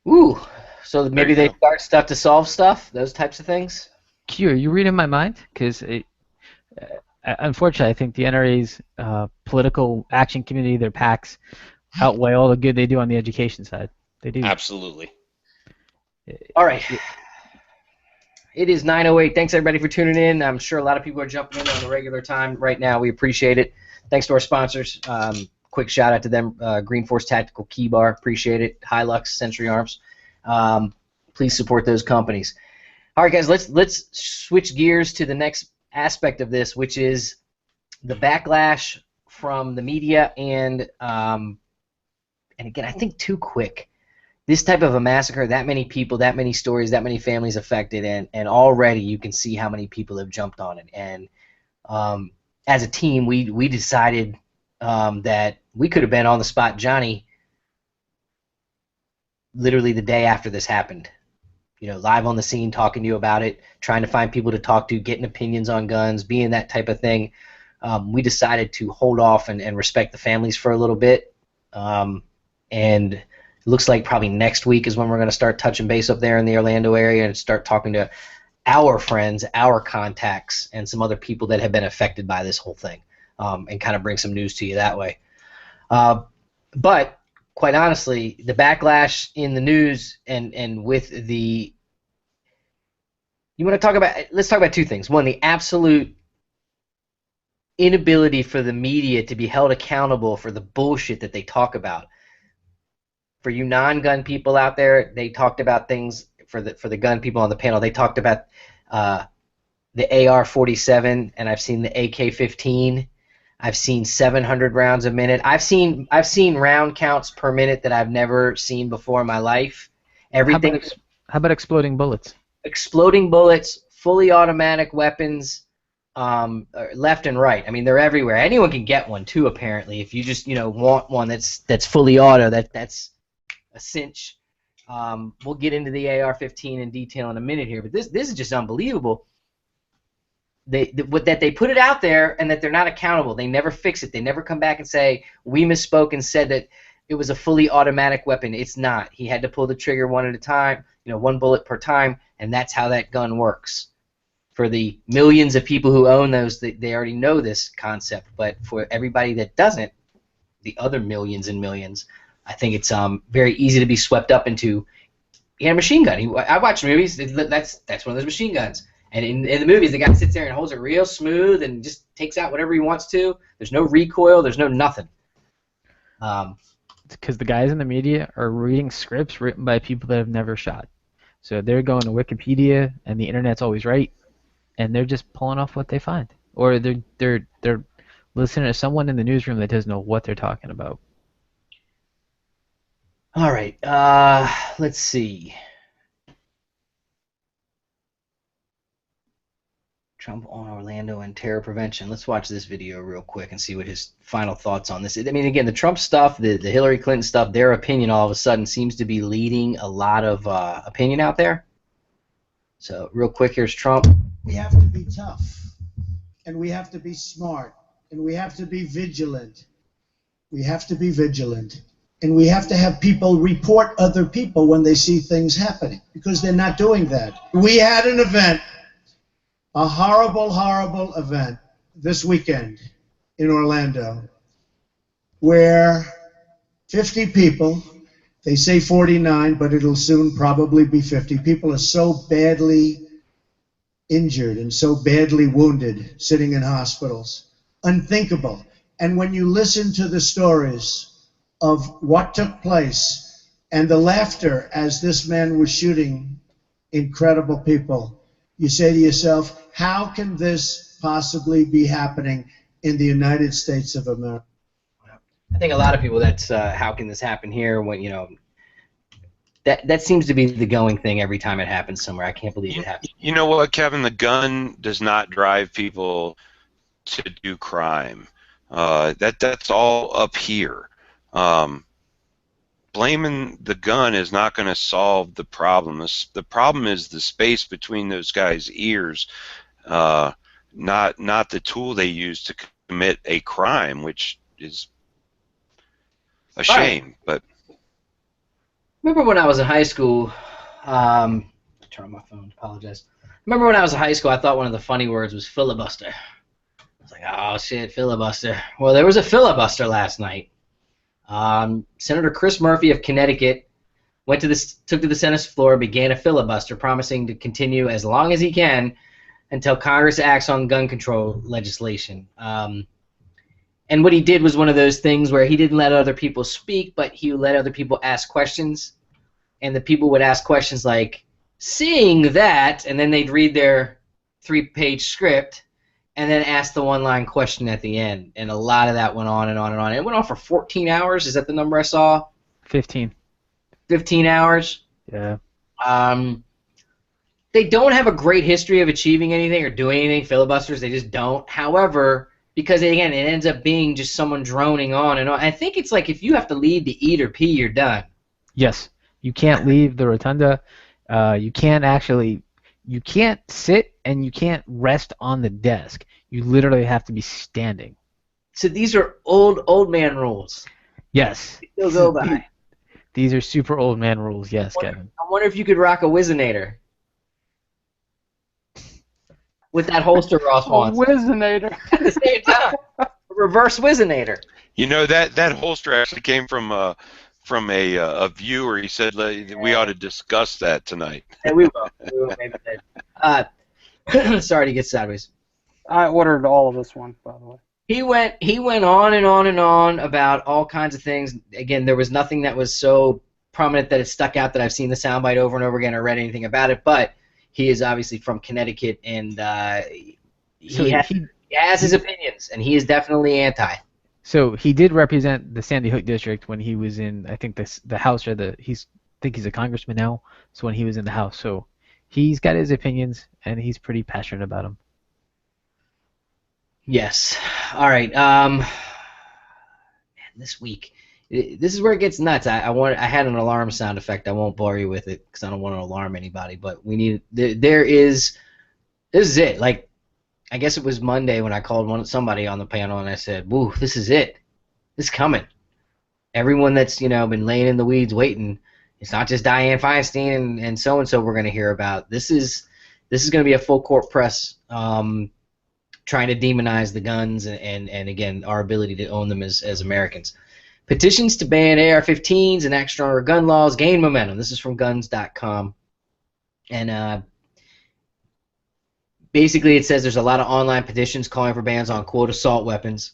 Ooh, so maybe they start stuff to solve stuff, those types of things? Q, are you reading my mind? Because unfortunately, I think the NRA's political action committee, their PACs, outweigh all the good they do on the education side. They do. Absolutely. All right. It is 9:08. Thanks, everybody, for tuning in. I'm sure a lot of people are jumping in on the regular time right now. We appreciate it. Thanks to our sponsors. Quick shout out to them, Green Force Tactical Key Bar, appreciate it. Hilux, Century Arms. Please support those companies. All right, guys, let's switch gears to the next aspect of this, which is the backlash from the media and again, I think too quick. This type of a massacre, that many people, that many stories, that many families affected, and already you can see how many people have jumped on it. And as a team, we decided that we could have been on the spot, Johnny, literally the day after this happened. You know, live on the scene, talking to you about it, trying to find people to talk to, getting opinions on guns, being that type of thing. We decided to hold off and respect the families for a little bit. And it looks like probably next week is when we're going to start touching base up there in the Orlando area and start talking to our friends, our contacts, and some other people that have been affected by this whole thing, and kind of bring some news to you that way. But quite honestly, the backlash in the news and with the, you want to talk about, let's talk about two things. One, the absolute inability for the media to be held accountable for the bullshit that they talk about. For you non-gun people out there, they talked about things, for the gun people on the panel, they talked about the AR-47, and I've seen the AK-15. I've seen 700 rounds a minute. I've seen round counts per minute that I've never seen before in my life. Everything. How about exploding bullets? Exploding bullets, fully automatic weapons, left and right. I mean, they're everywhere. Anyone can get one too, apparently. If you just want one that's fully auto, that's a cinch. We'll get into the AR-15 in detail in a minute here, but this is just unbelievable. That they put it out there and that they're not accountable. They never fix it. They never come back and say, we misspoke and said that it was a fully automatic weapon. It's not. He had to pull the trigger one at a time, one bullet per time, and that's how that gun works. For the millions of people who own those, they already know this concept, but for everybody that doesn't, the other millions and millions, I think it's very easy to be swept up into. He had a machine gun. I watch movies. That's one of those machine guns. And in the movies, the guy sits there and holds it real smooth and just takes out whatever he wants to. There's no recoil. There's no nothing. It's because the guys in the media are reading scripts written by people that have never shot. So they're going to Wikipedia, and the internet's always right, and they're just pulling off what they find. Or they're listening to someone in the newsroom that doesn't know what they're talking about. All right. Let's see. Trump on Orlando and terror prevention. Let's watch this video real quick and see what his final thoughts on this. I mean, again, the Trump stuff, the Hillary Clinton stuff, their opinion all of a sudden seems to be leading a lot of opinion out there. So real quick, here's Trump. We have to be tough, and we have to be smart, and we have to be vigilant. We have to be vigilant. And we have to have people report other people when they see things happening, because they're not doing that. We had an event, a horrible, horrible event this weekend in Orlando, where 50 people, they say 49, but it'll soon probably be 50, people are so badly injured and so badly wounded sitting in hospitals. Unthinkable. And when you listen to the stories of what took place and the laughter as this man was shooting incredible people, you say to yourself, how can this possibly be happening in the United States of America? I think a lot of people, that's how can this happen here, when, you know, that seems to be the going thing every time it happens somewhere. I can't believe it happens. You know what, Kevin? The gun does not drive people to do crime. That's all up here. Blaming the gun is not going to solve the problem. The problem is the space between those guys' ears, not the tool they use to commit a crime, which is a shame. But remember when I was in high school, turn on my phone, apologize. Remember when I was in high school, I thought one of the funny words was filibuster. I was like, oh shit, filibuster. Well, there was a filibuster last night. Senator Chris Murphy of Connecticut took to the Senate floor, began a filibuster, promising to continue as long as he can until Congress acts on gun control legislation. And what he did was one of those things where he didn't let other people speak, but he let other people ask questions. And the people would ask questions like, seeing that, and then they'd read their 3-page script and then ask the one-line question at the end. And a lot of that went on and on and on. It went on for 14 hours. Is that the number I saw? 15. 15 hours? Yeah. They don't have a great history of achieving anything or doing anything, filibusters. They just don't. However, because, again, it ends up being just someone droning on and on. I think it's like if you have to leave to eat or pee, you're done. Yes. You can't leave the rotunda. You can't sit and you can't rest on the desk. You literally have to be standing. So these are old man rules. Yes. Still go by. These are super old man rules, yes, Kevin. I wonder if you could rock a Whizzinator. With that holster Ross wants. A Whizzinator. At the same time. A reverse Whizzinator. you know that holster actually came from a viewer. He said we ought to discuss that tonight. Yeah, we will. We will maybe later. Sorry to get sideways. I ordered all of this one, by the way. He went on and on and on about all kinds of things. Again, there was nothing that was so prominent that it stuck out that I've seen the soundbite over and over again or read anything about it. But he is obviously from Connecticut, and he has his opinions, and he is definitely anti. So he did represent the Sandy Hook district when he was in, I think, the House, or I think he's a congressman now. So when he was in the House, so he's got his opinions, and he's pretty passionate about them. Yes. All right. Man, this week, this is where it gets nuts. I had an alarm sound effect. I won't bore you with it because I don't want to alarm anybody. But we need. This is it. Like, I guess it was Monday when I called somebody on the panel and I said, "Woo, this is it. This is coming." Everyone that's been laying in the weeds waiting. It's not just Dianne Feinstein and so we're going to hear about. This is going to be a full court press. Trying to demonize the guns and again, our ability to own them as Americans. Petitions to ban AR-15s and act stronger gun laws gain momentum. This is from guns.com. And basically it says there's a lot of online petitions calling for bans on, quote, assault weapons.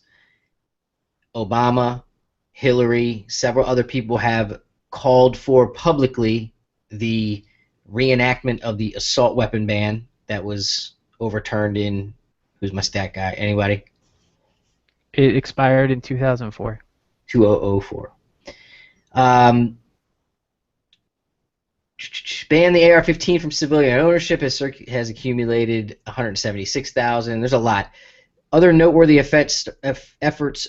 Obama, Hillary, several other people have called for publicly the reenactment of the assault weapon ban that was overturned in... Who's my stat guy? Anybody? It expired in 2004. 2004. Ban the AR-15 from civilian ownership has accumulated 176,000. There's a lot. Other noteworthy efforts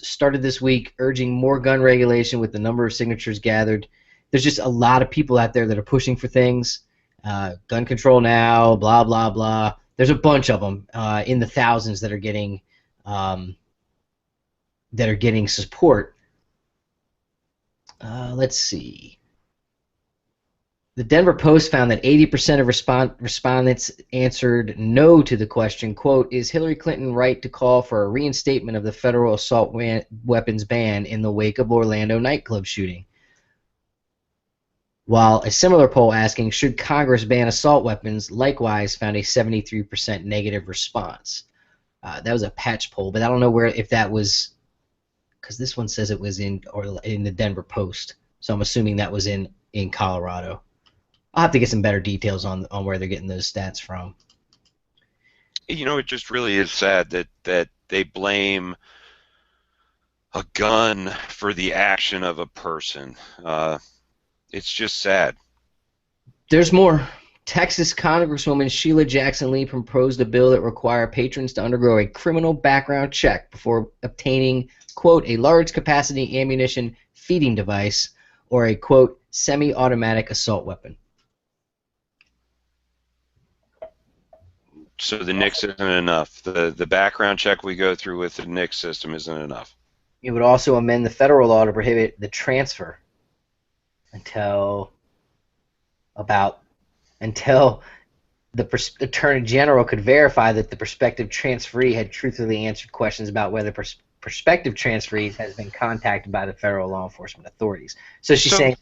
started this week, urging more gun regulation with the number of signatures gathered. There's just a lot of people out there that are pushing for things. Gun control now, blah, blah, blah. There's a bunch of them in the thousands that are getting that are getting support. Let's see. The Denver Post found that 80% of respondents answered no to the question, quote, is Hillary Clinton right to call for a reinstatement of the federal assault weapons ban in the wake of Orlando nightclub shooting? While a similar poll asking, should Congress ban assault weapons, likewise found a 73% negative response. That was a patch poll, but I don't know if that was, because this one says it was in the Denver Post, so I'm assuming that was in Colorado. I'll have to get some better details on where they're getting those stats from. You know, it just really is sad that they blame a gun for the action of a person. It's just sad. There's more. Texas Congresswoman Sheila Jackson Lee proposed a bill that requires patrons to undergo a criminal background check before obtaining, quote, a large-capacity ammunition feeding device or a, quote, semi-automatic assault weapon. So the NICS isn't enough. The background check we go through with the NICS system isn't enough. It would also amend the federal law to prohibit the transfer until the Attorney General could verify that the prospective transferee had truthfully answered questions about whether prospective transferees has been contacted by the federal law enforcement authorities. So she's saying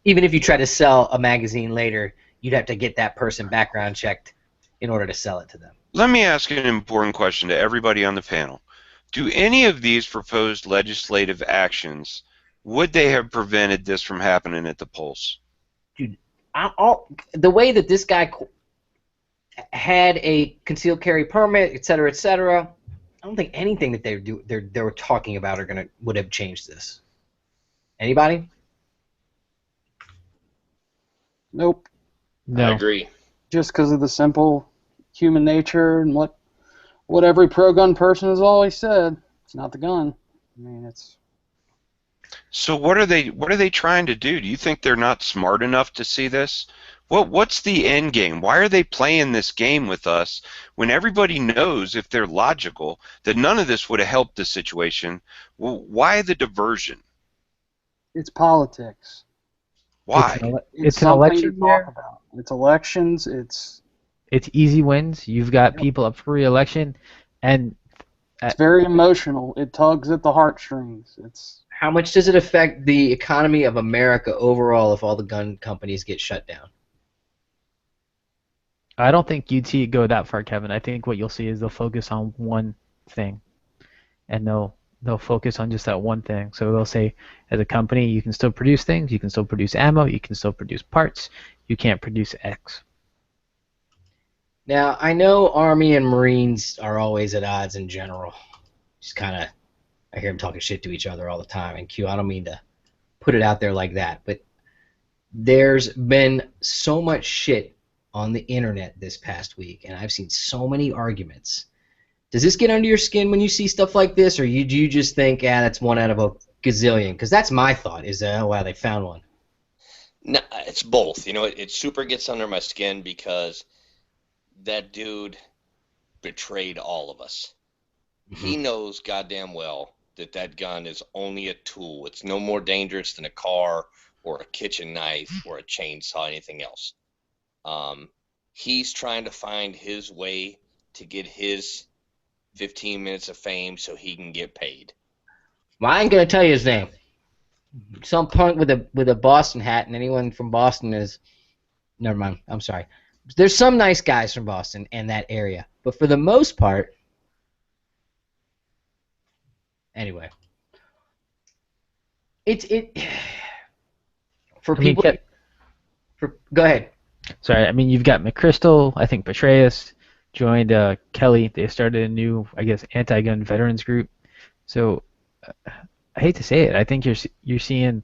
even if you try to sell a magazine later, you'd have to get that person background checked in order to sell it to them. Let me ask an important question to everybody on the panel. Do any of these proposed legislative actions, would they have prevented this from happening at the polls? Dude, the way that this guy had a concealed carry permit, et cetera, I don't think anything that they were talking about would have changed this. Anybody? Nope. No. I agree. Just because of the simple human nature and what every pro-gun person has always said. It's not the gun. I mean, it's. So what are they trying to do? Do you think they're not smart enough to see this? What's the end game? Why are they playing this game with us when everybody knows, if they're logical, that none of this would have helped the situation? Well, why the diversion? It's politics. Why? It's an something election to talk year. about. It's elections. It's Easy wins. You've got people up for re-election, and very emotional. It tugs at the heartstrings. It's. How much does it affect the economy of America overall if all the gun companies get shut down? I don't think you'd see it go that far, Kevin. I think what you'll see is they'll focus on one thing, and they'll focus on just that one thing. So they'll say, as a company, you can still produce things, you can still produce ammo, you can still produce parts, you can't produce X. Now, I know Army and Marines are always at odds in general. Just kind of, I hear them talking shit to each other all the time. And Q, I don't mean to put it out there like that, but there's been so much shit on the internet this past week, and I've seen so many arguments. Does this get under your skin when you see stuff like this, or do you just think, that's one out of a gazillion? Because that's my thought, is that, oh, wow, they found one. No, it's both. You know, it super gets under my skin because that dude betrayed all of us. Mm-hmm. He knows goddamn well that gun is only a tool. It's no more dangerous than a car or a kitchen knife or a chainsaw, anything else. He's trying to find his way to get his 15 minutes of fame so he can get paid. Well, I ain't gonna tell you his name. Some punk with a Boston hat, and anyone from Boston is. Never mind. I'm sorry. There's some nice guys from Boston and that area, but for the most part. Anyway, for people. Go ahead. Sorry, I mean, you've got McChrystal, I think Petraeus joined Kelly. They started a new, I guess, anti-gun veterans group. So I hate to say it, I think you're seeing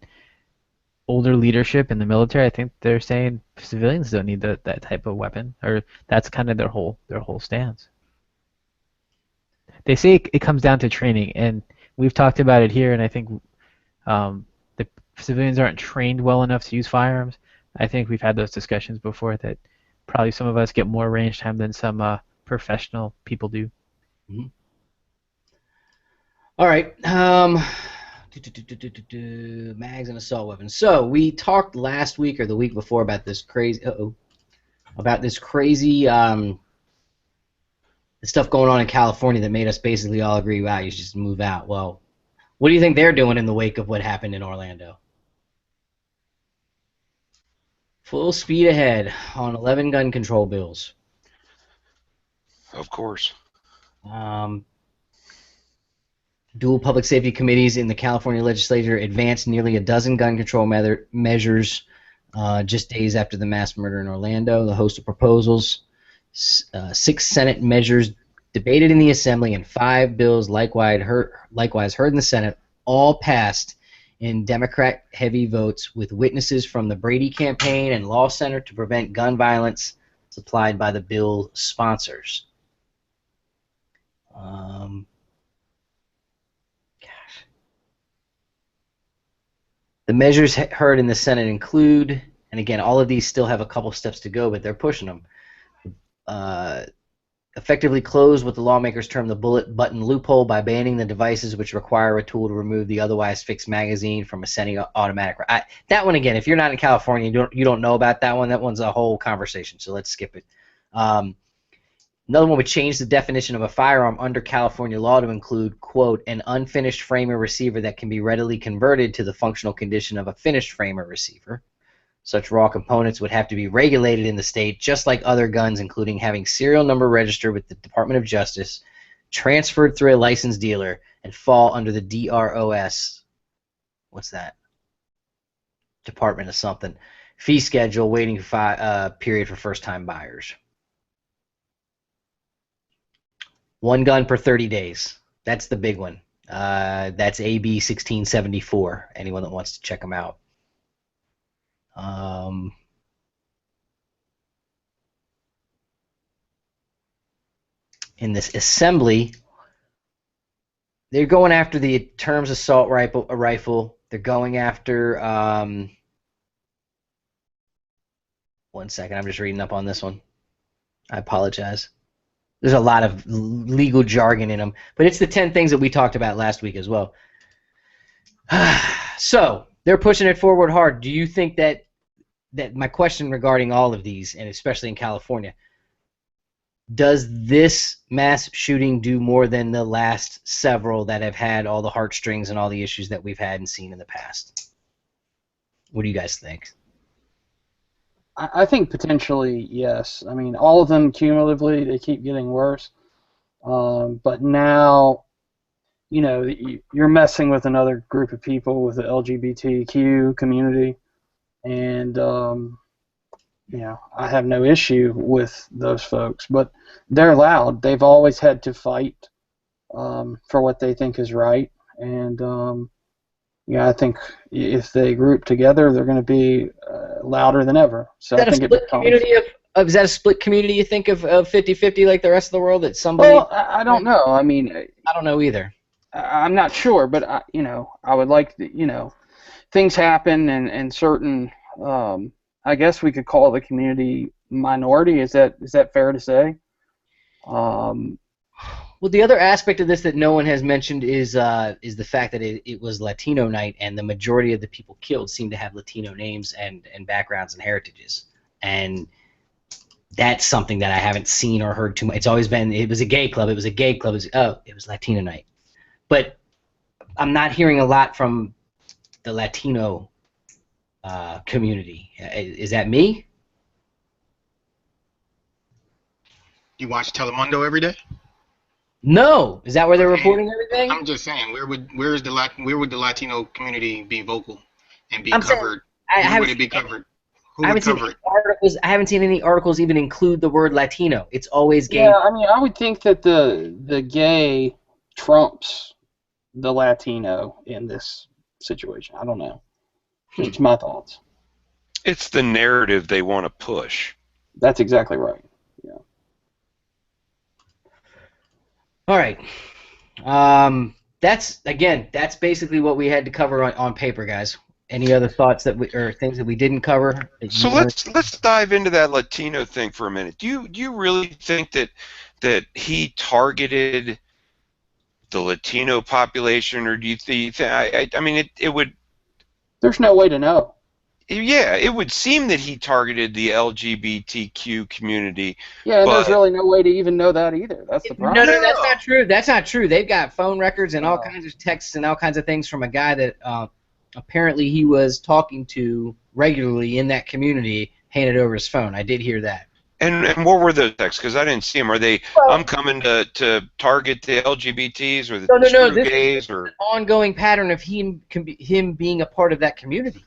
older leadership in the military. I think they're saying civilians don't need that type of weapon, or that's kind of their whole stance. They say it comes down to training, and we've talked about it here, and I think the civilians aren't trained well enough to use firearms. I think we've had those discussions before that probably some of us get more range time than some professional people do. Mm-hmm. All right. Mags and assault weapons. So we talked last week or the week before about this crazy. The stuff going on in California that made us basically all agree, wow, you should just move out. Well, what do you think they're doing in the wake of what happened in Orlando? Full speed ahead on 11 gun control bills. Of course. Dual public safety committees in the California legislature advanced nearly a dozen gun control measures just days after the mass murder in Orlando. The host of proposals, 6 Senate measures debated in the Assembly, and 5 bills likewise heard in the Senate, all passed in Democrat-heavy votes with witnesses from the Brady campaign and Law Center to Prevent Gun Violence supplied by the bill sponsors. The measures heard in the Senate include, and again, all of these still have a couple steps to go, but they're pushing them. Effectively close what the lawmakers term the bullet button loophole by banning the devices which require a tool to remove the otherwise fixed magazine from a semi-automatic. That one, again, if you're not in California, you don't know about that one. That one's a whole conversation, so let's skip it. Another one would change the definition of a firearm under California law to include, quote, an unfinished frame or receiver that can be readily converted to the functional condition of a finished frame or receiver. Such raw components would have to be regulated in the state just like other guns, including having serial number registered with the Department of Justice, transferred through a licensed dealer, and fall under the DROS. What's that? Department of something. Fee schedule, waiting period for first-time buyers. 1 gun per 30 days. That's the big one. That's AB 1674. Anyone that wants to check them out. In this assembly, they're going after the terms assault rifle. They're going after. 1 second, I'm just reading up on this one. I apologize. There's a lot of legal jargon in them, but it's the 10 things that we talked about last week as well. So they're pushing it forward hard. Do you think that my question regarding all of these, and especially in California, does this mass shooting do more than the last several that have had all the heartstrings and all the issues that we've had and seen in the past? What do you guys think? I think potentially yes. I mean, all of them cumulatively, they keep getting worse. But now, you know, you're messing with another group of people with the LGBTQ community, and you know, I have no issue with those folks, but they're loud. They've always had to fight for what they think is right, and yeah, I think if they group together, they're going to be louder than ever. So I think is that a split community? You think of 50-50 like the rest of the world? That somebody? Well, I don't know. I mean, I don't know either. I'm not sure, but you know, I would like to, you know, things happen and certain. I guess we could call the community minority. Is that fair to say? Well, the other aspect of this that no one has mentioned is the fact that it was Latino night, and the majority of the people killed seem to have Latino names and backgrounds and heritages, and that's something that I haven't seen or heard too much. It's always been it was a gay club, it was Latino night, but I'm not hearing a lot from the Latino community. Is that me? You watch Telemundo every day? No, is that where they're reporting everything? I'm just saying, where would the Latino community be vocal and be covered? Where would it be covered? Who would cover it? I haven't seen any articles even include the word Latino. It's always gay. Yeah, I mean, I would think that the gay trumps the Latino in this situation. I don't know. Just my thoughts. It's the narrative they want to push. That's exactly right. Yeah. All right. That's basically what we had to cover on paper, guys. Any other thoughts or things that we didn't cover? So let's dive into that Latino thing for a minute. Do you really think that he targeted the Latino population, or do you think? I mean, it would. There's no way to know. Yeah, it would seem that he targeted the LGBTQ community. Yeah, and but there's really no way to even know that either. That's the problem. No, that's not true. That's not true. They've got phone records and all Oh. kinds of texts and all kinds of things from a guy that apparently he was talking to regularly in that community, handed over his phone. I did hear that. And what were those texts? Because I didn't see them. Are they, Well- I'm coming to target the LGBTs or the No, screw this gays? is Or an ongoing pattern of him being a part of that community.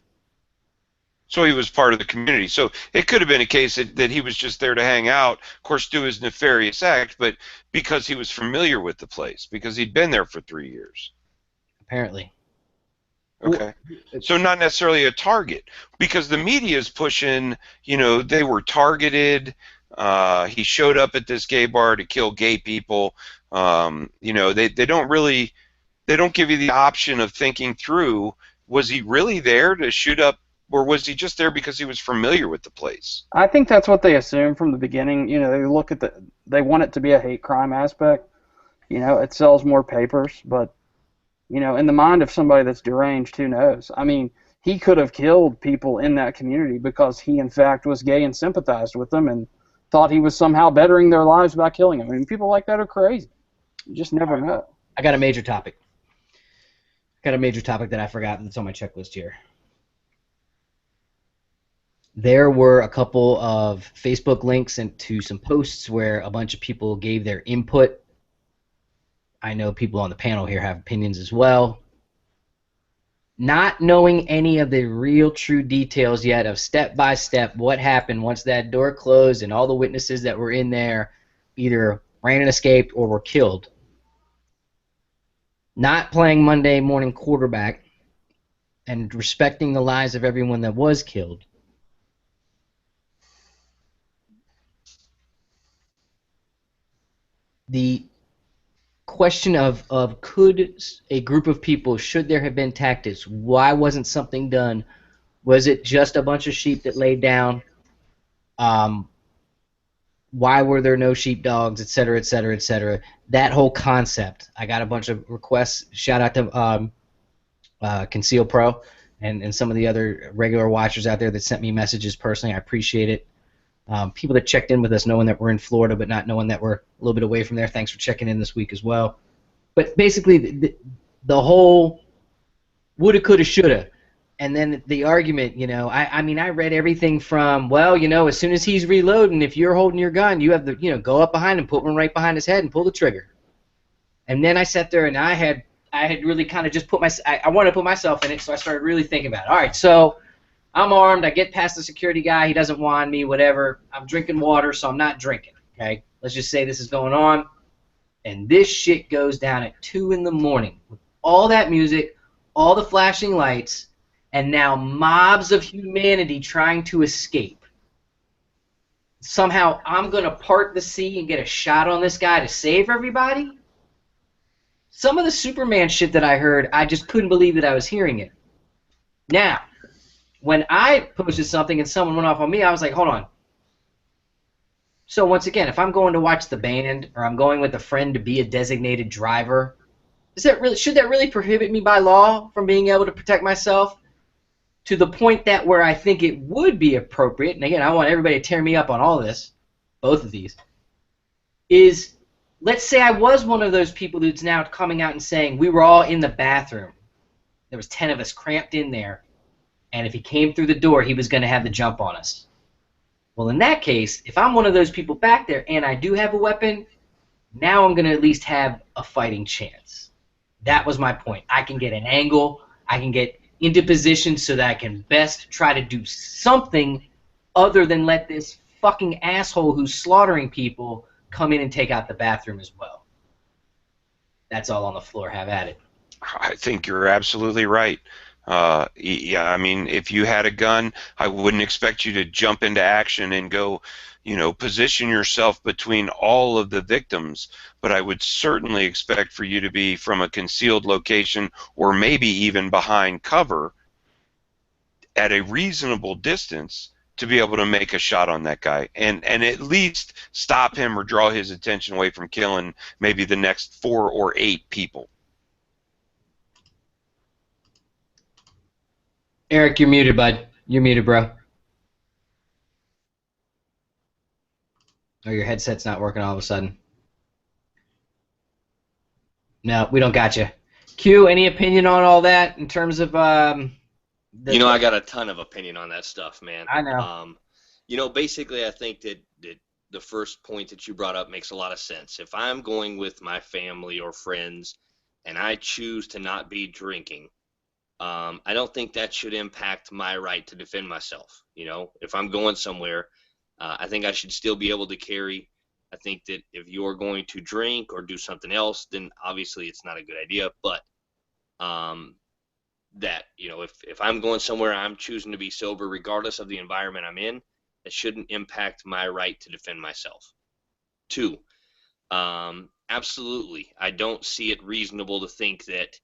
so he was part of the community. So it could have been a case that he was just there to hang out, of course, do his nefarious act, but because he was familiar with the place, because he'd been there for 3 years. Apparently. Okay. So not necessarily a target, because the media is pushing, they were targeted. He showed up at this gay bar to kill gay people. They don't give you the option of thinking through, was he really there to shoot up, or was he just there because he was familiar with the place? I think that's what they assume from the beginning. They want it to be a hate crime aspect. It sells more papers, but in the mind of somebody that's deranged, who knows? I mean, he could have killed people in that community because he, in fact, was gay and sympathized with them and thought he was somehow bettering their lives by killing them. I mean, people like that are crazy. You just never know. I got a major topic. That I forgot that's on my checklist here. There were a couple of Facebook links to some posts where a bunch of people gave their input. I know people on the panel here have opinions as well. Not knowing any of the real true details yet of step by step what happened once that door closed and all the witnesses that were in there either ran and escaped or were killed. Not playing Monday morning quarterback and respecting the lives of everyone that was killed. The question of could a group of people, should there have been tactics, why wasn't something done, was it just a bunch of sheep that laid down, why were there no sheepdogs, etc., etc., etc., that whole concept. I got a bunch of requests. Shout out to Conceal Pro and some of the other regular watchers out there that sent me messages personally. I appreciate it. People that checked in with us knowing that we're in Florida but not knowing that we're a little bit away from there, thanks for checking in this week as well. But basically the whole woulda, coulda, shoulda, and then the argument, I mean, I read everything from, well, as soon as he's reloading, if you're holding your gun, you have to, go up behind him, put one right behind his head and pull the trigger. And then I sat there and I had really kind of just I wanted to put myself in it, so I started really thinking about it. All right, so I'm armed. I get past the security guy. He doesn't want me, whatever. I'm drinking water, so I'm not drinking, okay? Let's just say this is going on. And this shit goes down at 2 in the morning with all that music, all the flashing lights, and now mobs of humanity trying to escape. Somehow I'm going to part the sea and get a shot on this guy to save everybody? Some of the Superman shit that I heard, I just couldn't believe that I was hearing it. Now, when I posted something and someone went off on me, I was like, hold on. So once again, if I'm going to watch the band or I'm going with a friend to be a designated driver, should that really prohibit me by law from being able to protect myself? To the point that where I think it would be appropriate, and again, I want everybody to tear me up on all this, both of these, is let's say I was one of those people who's now coming out and saying we were all in the bathroom. There was 10 of us cramped in there. And if he came through the door, he was going to have the jump on us. Well, in that case, if I'm one of those people back there and I do have a weapon, now I'm going to at least have a fighting chance. That was my point. I can get an angle. I can get into position so that I can best try to do something other than let this fucking asshole who's slaughtering people come in and take out the bathroom as well. That's all on the floor. Have at it. I think you're absolutely right. Yeah, I mean, if you had a gun, I wouldn't expect you to jump into action and go, position yourself between all of the victims, but I would certainly expect for you to be from a concealed location or maybe even behind cover at a reasonable distance to be able to make a shot on that guy and at least stop him or draw his attention away from killing maybe the next 4 or 8 people. Eric, you're muted, bud. You're muted, bro. Oh, your headset's not working all of a sudden. No, we don't got you. Q, any opinion on all that in terms of I got a ton of opinion on that stuff, man. I know. Basically, I think that the first point that you brought up makes a lot of sense. If I'm going with my family or friends and I choose to not be drinking, I don't think that should impact my right to defend myself. If I'm going somewhere, I think I should still be able to carry. I think that if you're going to drink or do something else, then obviously it's not a good idea. But if I'm going somewhere, I'm choosing to be sober regardless of the environment I'm in. It shouldn't impact my right to defend myself. 2, absolutely, I don't see it reasonable to think that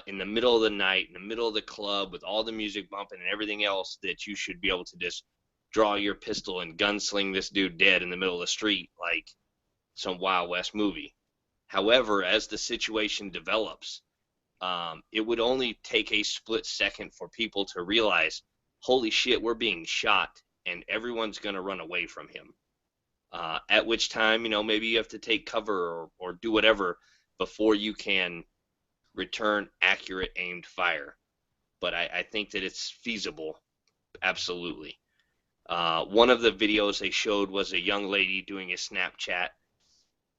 in the middle of the night, in the middle of the club, with all the music bumping and everything else, that you should be able to just draw your pistol and gunsling this dude dead in the middle of the street like some Wild West movie. However, as the situation develops, it would only take a split second for people to realize, holy shit, we're being shot, and everyone's going to run away from him. At which time, maybe you have to take cover or do whatever before you can return accurate aimed fire. But I think that it's feasible, absolutely. One of the videos they showed was a young lady doing a Snapchat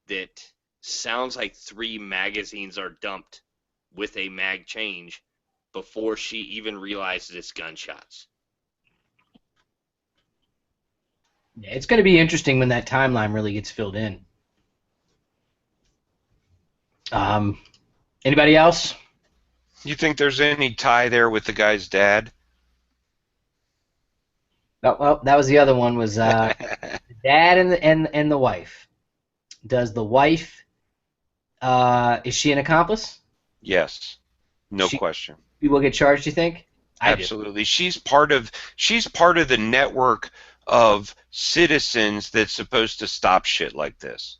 that sounds like 3 magazines are dumped with a mag change before she even realizes it's gunshots. Yeah, it's going to be interesting when that timeline really gets filled in. Anybody else? You think there's any tie there with the guy's dad? Oh, well, that was the other one. Was the dad and the wife? Does the wife is she an accomplice? Yes, no question. She will get charged. You think? Absolutely. She's part of the network of citizens that's supposed to stop shit like this.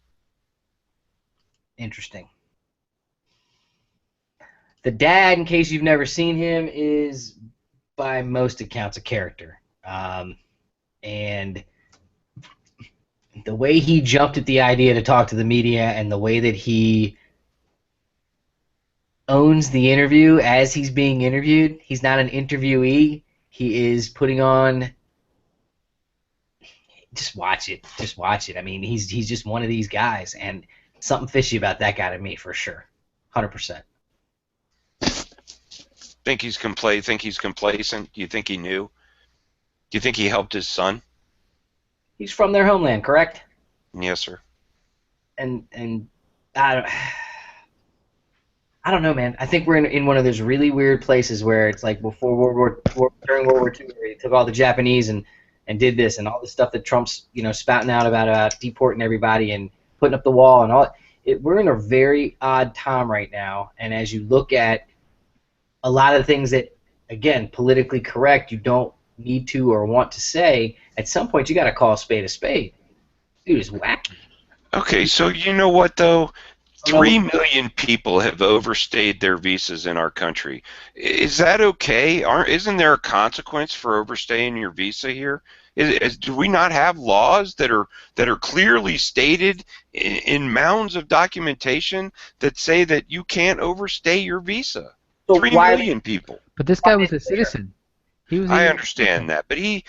Interesting. The dad, in case you've never seen him, is by most accounts a character. And the way he jumped at the idea to talk to the media and the way that he owns the interview as he's being interviewed, he's not an interviewee. He is putting on... Just watch it. Just watch it. I mean, he's just one of these guys, and something fishy about that guy to me for sure. 100%. Think he's complacent? Do you think he knew? Do you think he helped his son? He's from their homeland, correct? Yes, sir. And I don't know, man. I think we're in one of those really weird places where it's like before during World War II, where he took all the Japanese and did this and all the stuff that Trump's spouting out about deporting everybody and putting up the wall and all. We're in a very odd time right now, and as you look at a lot of the things that, again, politically correct, you don't need to or want to say, at some point you got to call a spade a spade. Dude is wacky. Okay, so you know what though? 3 million people have overstayed their visas in our country. Is that okay? Isn't there a consequence for overstaying your visa here? Do we not have laws that are clearly stated in mounds of documentation that say that you can't overstay your visa? So 3 million people. But this guy was a citizen. I understand that, but he...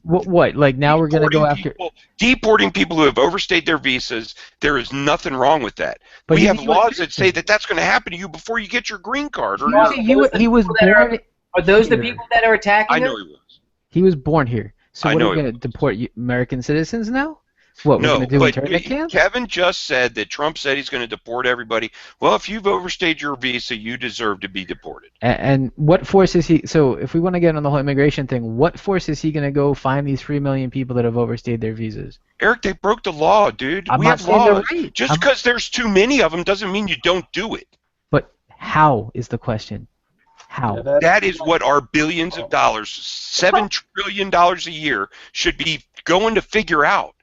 What? Like now we're going to go after... Deporting people who have overstayed their visas, there is nothing wrong with that. But we have laws that say that that's going to happen to you before you get your green card. Or he was born... Are those the people that are attacking him? I know he was. He was born here. So what, are we going to deport American citizens now? What, we're going to do internment camps? Kevin just said that Trump said he's going to deport everybody. Well, if you've overstayed your visa, you deserve to be deported. And what force is he... So if we want to get on the whole immigration thing, what force is he going to go find these 3 million people that have overstayed their visas? Eric, they broke the law, dude. We have laws. Right. Just because there's too many of them doesn't mean you don't do it. But how is the question? How? Yeah, That is what our billions of dollars, $7 trillion a year, should be going to figure out.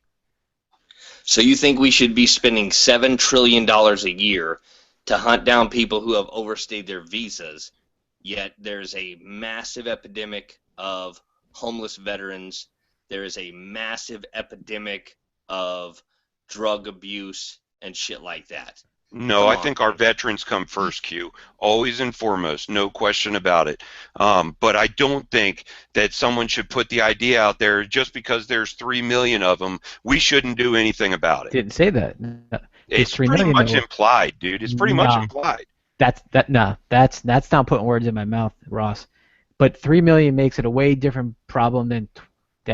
So you think we should be spending $7 trillion a year to hunt down people who have overstayed their visas, yet there's a massive epidemic of homeless veterans. There is a massive epidemic of drug abuse and shit like that. No, I think our veterans come first, Q. Always and foremost, no question about it. But I don't think that someone should put the idea out there just because there's 3 million of them, we shouldn't do anything about it. Didn't say that. It's pretty much implied, dude. It's pretty much implied. That's not putting words in my mouth, Ross. But 3 million makes it a way different problem than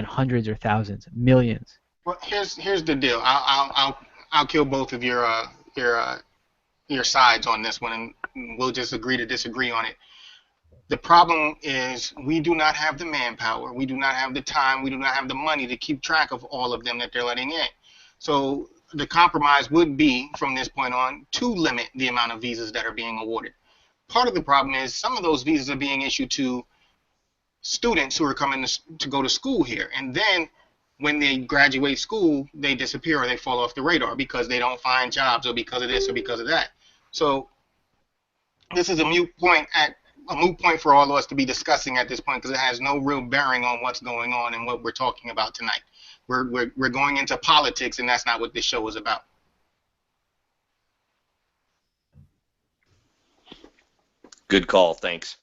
hundreds or thousands, millions. Well, here's the deal. I'll kill both of your sides on this one, and we'll just agree to disagree on it. The problem is we do not have the manpower, we do not have the time, we do not have the money to keep track of all of them that they're letting in. So the compromise would be, from this point on, to limit the amount of visas that are being awarded. Part of the problem is some of those visas are being issued to students who are coming to go to school here, and then when they graduate school, they disappear or they fall off the radar because they don't find jobs or because of this or because of that. So this is a moot point for all of us to be discussing at this point because it has no real bearing on what's going on and what we're talking about tonight. We're going into politics, and that's not what this show is about. Good call. Thanks.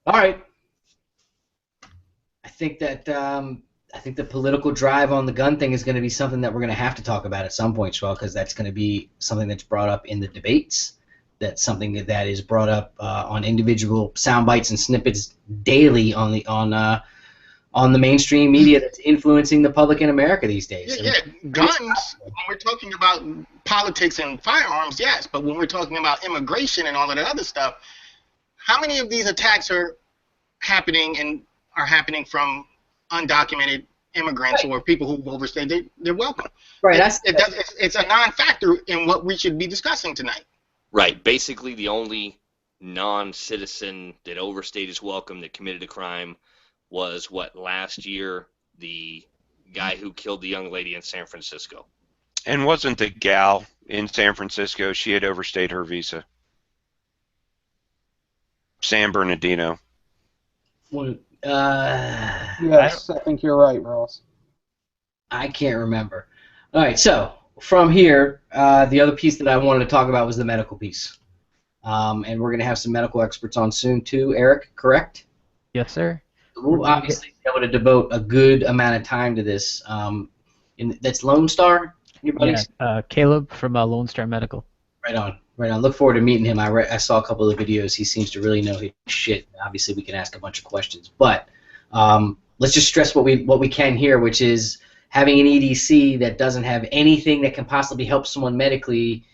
All right. I think the political drive on the gun thing is going to be something that we're going to have to talk about at some point, Schwell, because that's going to be something that's brought up in the debates. That's something that is brought up on individual sound bites and snippets daily on the mainstream media that's influencing the public in America these days. Yeah, guns. When we're talking about politics and firearms, yes, but when we're talking about immigration and all of that other stuff, how many of these attacks are happening from undocumented immigrants or people who've overstayed? They're welcome. Right. It's a non-factor in what we should be discussing tonight. Right. Basically, the only non-citizen that overstayed his welcome that committed a crime was last year, the guy who killed the young lady in San Francisco. And wasn't the gal in San Francisco, she had overstayed her visa? San Bernardino. Yes, I think you're right, Ross. I can't remember. All right, so from here, the other piece that I wanted to talk about was the medical piece. And we're going to have some medical experts on soon too, Eric, correct? Yes, sir. We'll obviously be able to devote a good amount of time to this. That's Lone Star? Your buddies? Yeah, Caleb from Lone Star Medical. Right on. Look forward to meeting him. I saw a couple of videos. He seems to really know his shit. Obviously, we can ask a bunch of questions. But let's just stress what we can here, which is having an EDC that doesn't have anything that can possibly help someone medically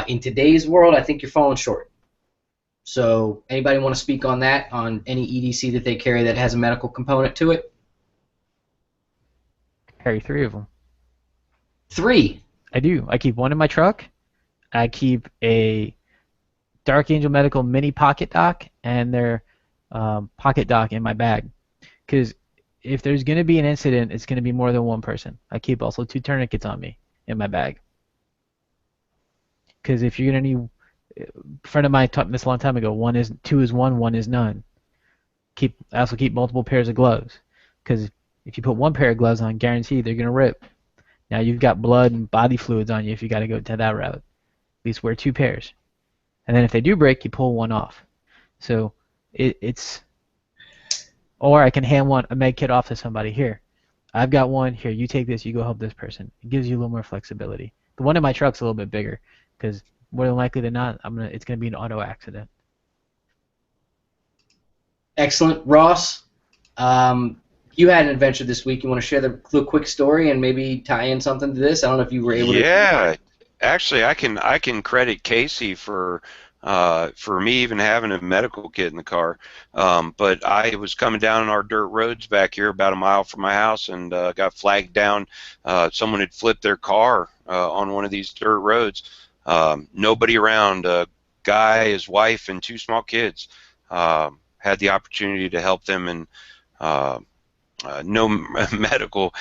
in today's world, I think you're falling short. So anybody want to speak on that, on any EDC that they carry that has a medical component to it? I carry 3 of them. 3? I do. I keep one in my truck. I keep a Dark Angel Medical mini pocket dock and their pocket dock in my bag. Because if there's going to be an incident, it's going to be more than one person. I keep also 2 tourniquets on me in my bag. Because if you're going to need... A friend of mine taught me this a long time ago. 2 is 1, 1 is none. I also keep multiple pairs of gloves. Because if you put 1 pair of gloves on, guaranteed they're going to rip. Now you've got blood and body fluids on you if you got to go to that route. At least wear 2 pairs. And then if they do break, you pull 1 off. So it's... Or I can hand a med kit off to somebody. Here, I've got one. Here, you take this. You go help this person. It gives you a little more flexibility. The one in my truck's a little bit bigger because more than likely than not, it's gonna be an auto accident. Excellent, Ross. You had an adventure this week. You want to share the quick story and maybe tie in something to this? I don't know if you were able to. Yeah, actually, I can credit Casey for me even having a medical kit in the car. But I was coming down on our dirt roads back here about a mile from my house and got flagged down. Someone had flipped their car on one of these dirt roads. Nobody around. guy, his wife, and 2 small kids. Had the opportunity to help them, and no medical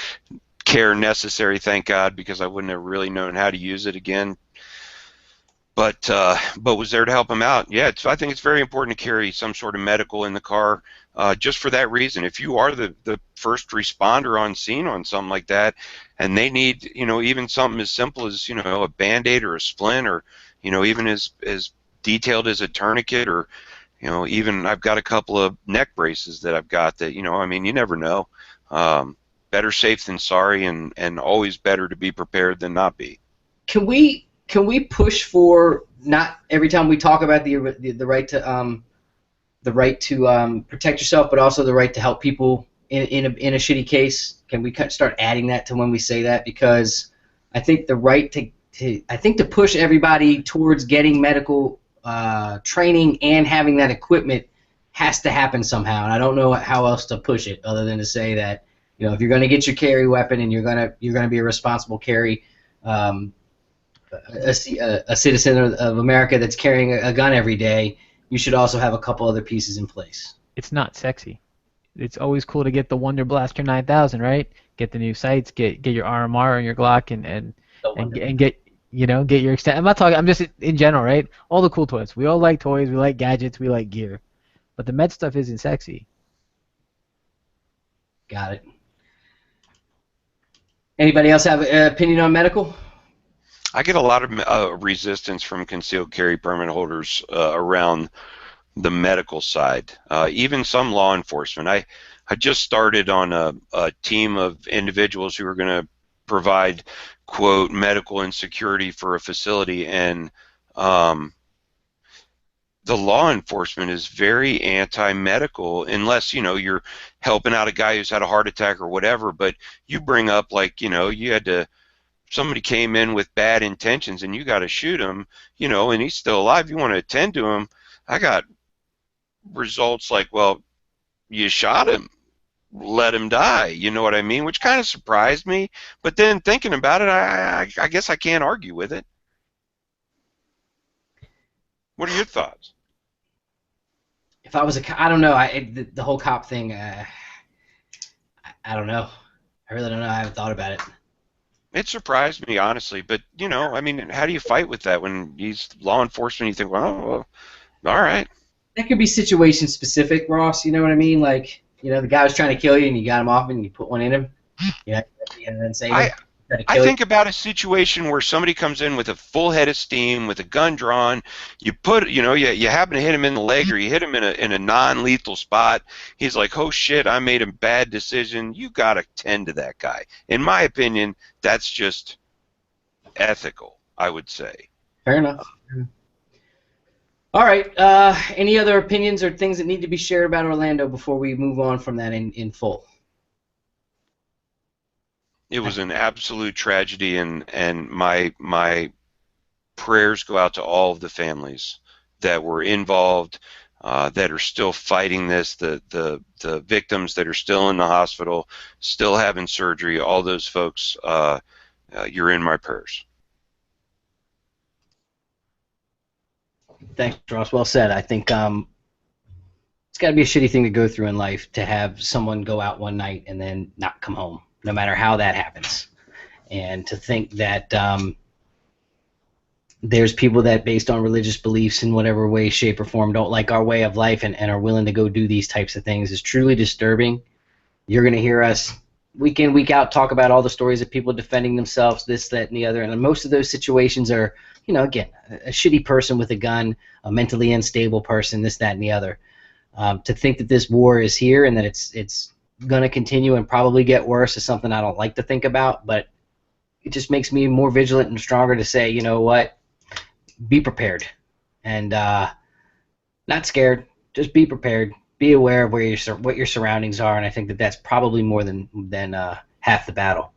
care necessary, thank God, because I wouldn't have really known how to use it again. But was there to help him out. Yeah, I think it's very important to carry some sort of medical in the car, just for that reason. If you are the first responder on scene on something like that, and they need, even something as simple as, a Band-Aid or a splint, or, even as detailed as a tourniquet, or, even I've got a couple of neck braces that I've got that, I mean, you never know. Better safe than sorry, and always better to be prepared than not be. Can we push for, not every time we talk about the right to protect yourself, but also the right to help people in a shitty case? Can we start adding that to when we say that? Because I think the right to push everybody towards getting medical training and having that equipment has to happen somehow, and I don't know how else to push it other than to say that, if you're going to get your carry weapon and you're going to be a responsible carry, a citizen of America that's carrying a gun every day, you should also have a couple other pieces in place. It's not sexy. It's always cool to get the Wonder Blaster 9000, right? Get the new sights, get your RMR and your Glock, and get your extent. I'm not talking. I'm just in general, right? All the cool toys. We all like toys. We like gadgets. We like gear, but the med stuff isn't sexy. Got it. Anybody else have an opinion on medical? I get a lot of resistance from concealed carry permit holders around the medical side. Even some law enforcement. I just started on a team of individuals who are going to provide, quote, medical and security for a facility, and the law enforcement is very anti-medical unless, you're helping out a guy who's had a heart attack or whatever. But you bring up, like, you had to, somebody came in with bad intentions and you got to shoot him, and he's still alive. You want to attend to him. I got results like, well, you shot him, let him die. You know what I mean? Which kind of surprised me. But then thinking about it, I guess I can't argue with it. What are your thoughts? If I was I don't know. The whole cop thing, I don't know. I really don't know. I haven't thought about it. It surprised me, honestly. But, I mean, how do you fight with that when he's law enforcement? You think, well, all right. That could be situation specific, Ross. You know what I mean? Like, the guy was trying to kill you and you got him off and you put one in him. And then say, I think about a situation where somebody comes in with a full head of steam, with a gun drawn. You put, you happen to hit him in the leg, or you hit him in a non-lethal spot. He's like, oh shit, I made a bad decision. You gotta tend to that guy. In my opinion, that's just ethical, I would say. Fair enough. All right. Any other opinions or things that need to be shared about Orlando before we move on from that in full? It was an absolute tragedy, and my prayers go out to all of the families that were involved, that are still fighting this, the victims that are still in the hospital, still having surgery. All those folks, you're in my prayers. Thanks, Ross. Well said. I think it's got to be a shitty thing to go through in life to have someone go out one night and then not come home, no matter how that happens. And to think that there's people that, based on religious beliefs in whatever way, shape, or form, don't like our way of life and are willing to go do these types of things is truly disturbing. You're going to hear us week in, week out talk about all the stories of people defending themselves, this, that, and the other. And most of those situations are, again, a shitty person with a gun, a mentally unstable person, this, that, and the other. To think that this war is here and that it's going to continue and probably get worse is something I don't like to think about, but it just makes me more vigilant and stronger to say, you know what, be prepared. And not scared, just be prepared. Be aware of what your surroundings are, and I think that that's probably more than half the battle.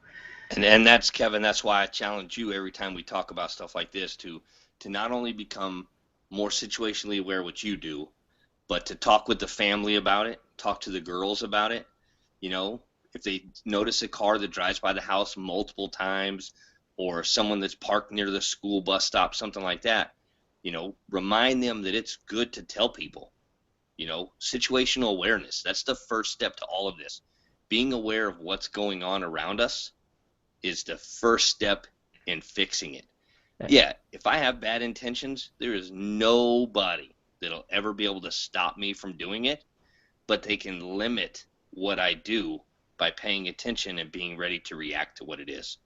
And that's, Kevin, that's why I challenge you every time we talk about stuff like this to not only become more situationally aware what you do, but to talk with the family about it, talk to the girls about it. If they notice a car that drives by the house multiple times, or someone that's parked near the school bus stop, something like that, remind them that it's good to tell people. Situational awareness. That's the first step to all of this. Being aware of what's going on around us is the first step in fixing it. Yeah, if I have bad intentions, there is nobody that'll ever be able to stop me from doing it, but they can limit what I do by paying attention and being ready to react to what it is.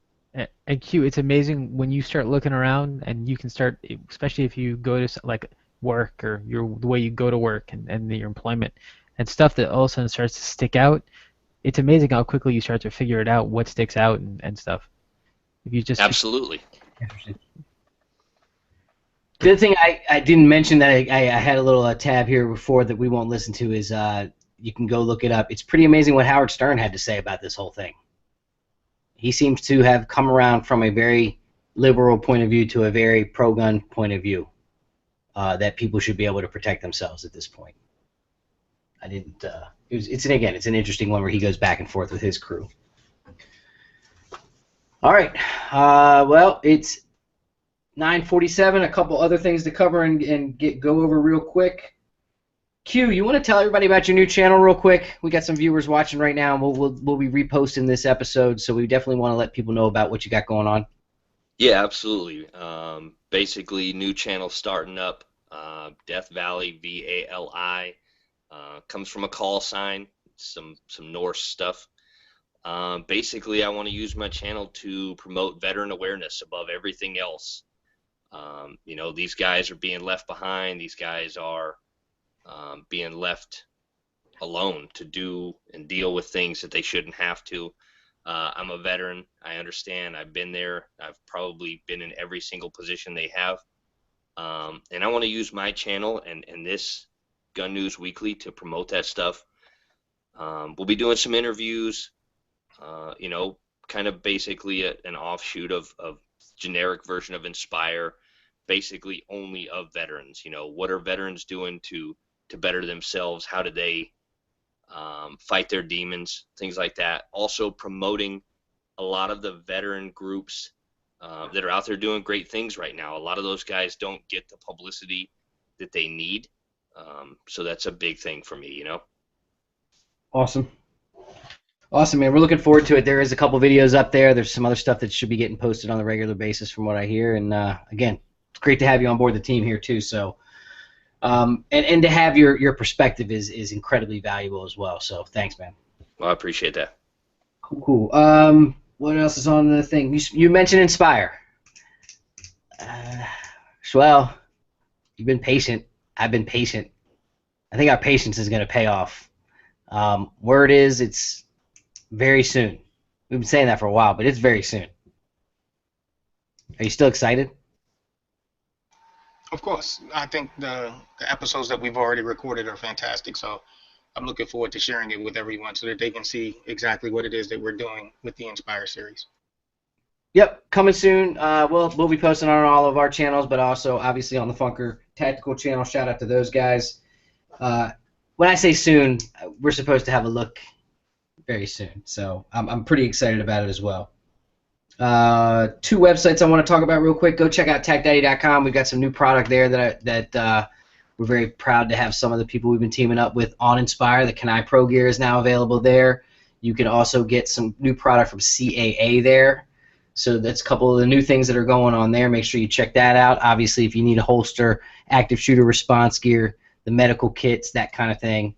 And Q, it's amazing when you start looking around and you can start, especially if you go to like work or the way you go to work and your employment and stuff that all of a sudden starts to stick out. It's amazing how quickly you start to figure it out, what sticks out and stuff. If you just Absolutely. The other thing I didn't mention that I had a little tab here before that we won't listen to is you can go look it up. It's pretty amazing what Howard Stern had to say about this whole thing. He seems to have come around from a very liberal point of view to a very pro-gun point of view, that people should be able to protect themselves at this point. I didn't. It's an interesting one where he goes back and forth with his crew. All right. Well, it's 9:47. A couple other things to cover and go over real quick. Q, you want to tell everybody about your new channel real quick? We got some viewers watching right now, and we'll be reposting this episode, so we definitely want to let people know about what you got going on. Yeah, absolutely. Basically, new channel starting up. Death Valley, VALI. Comes from a call sign, some Norse stuff. Basically, I want to use my channel to promote veteran awareness above everything else. These guys are being left behind. These guys are being left alone to do and deal with things that they shouldn't have to. I'm a veteran. I understand. I've been there. I've probably been in every single position they have. And I want to use my channel and this Gun News Weekly to promote that stuff. We'll be doing some interviews, kind of basically an offshoot of generic version of Inspire, basically only of veterans. What are veterans doing to better themselves? How do they fight their demons? Things like that. Also promoting a lot of the veteran groups that are out there doing great things right now. A lot of those guys don't get the publicity that they need. So that's a big thing for me, Awesome, man. We're looking forward to it. There is a couple videos up there. There's some other stuff that should be getting posted on a regular basis from what I hear. And again, it's great to have you on board the team here too. So, and to have your perspective is incredibly valuable as well. So thanks, man. Well, I appreciate that. Cool. What else is on the thing? You mentioned Inspire. Well, you've been patient. I've been patient. I think our patience is going to pay off. Word is it's very soon. We've been saying that for a while, but it's very soon. Are you still excited? Of course. I think the episodes that we've already recorded are fantastic, so I'm looking forward to sharing it with everyone so that they can see exactly what it is that we're doing with the Inspire series. Yep, coming soon. We'll be posting on all of our channels, but also obviously on the Funker Tactical channel. Shout out to those guys. When I say soon, we're supposed to have a look very soon, so I'm pretty excited about it as well. 2 websites I want to talk about real quick. Go check out TacDaddy.com. We've got some new product there that we're very proud to have some of the people we've been teaming up with on Inspire. The Kenai Pro gear is now available there. You can also get some new product from CAA there. So that's a couple of the new things that are going on there. Make sure you check that out. Obviously, if you need a holster, active shooter response gear, the medical kits, that kind of thing,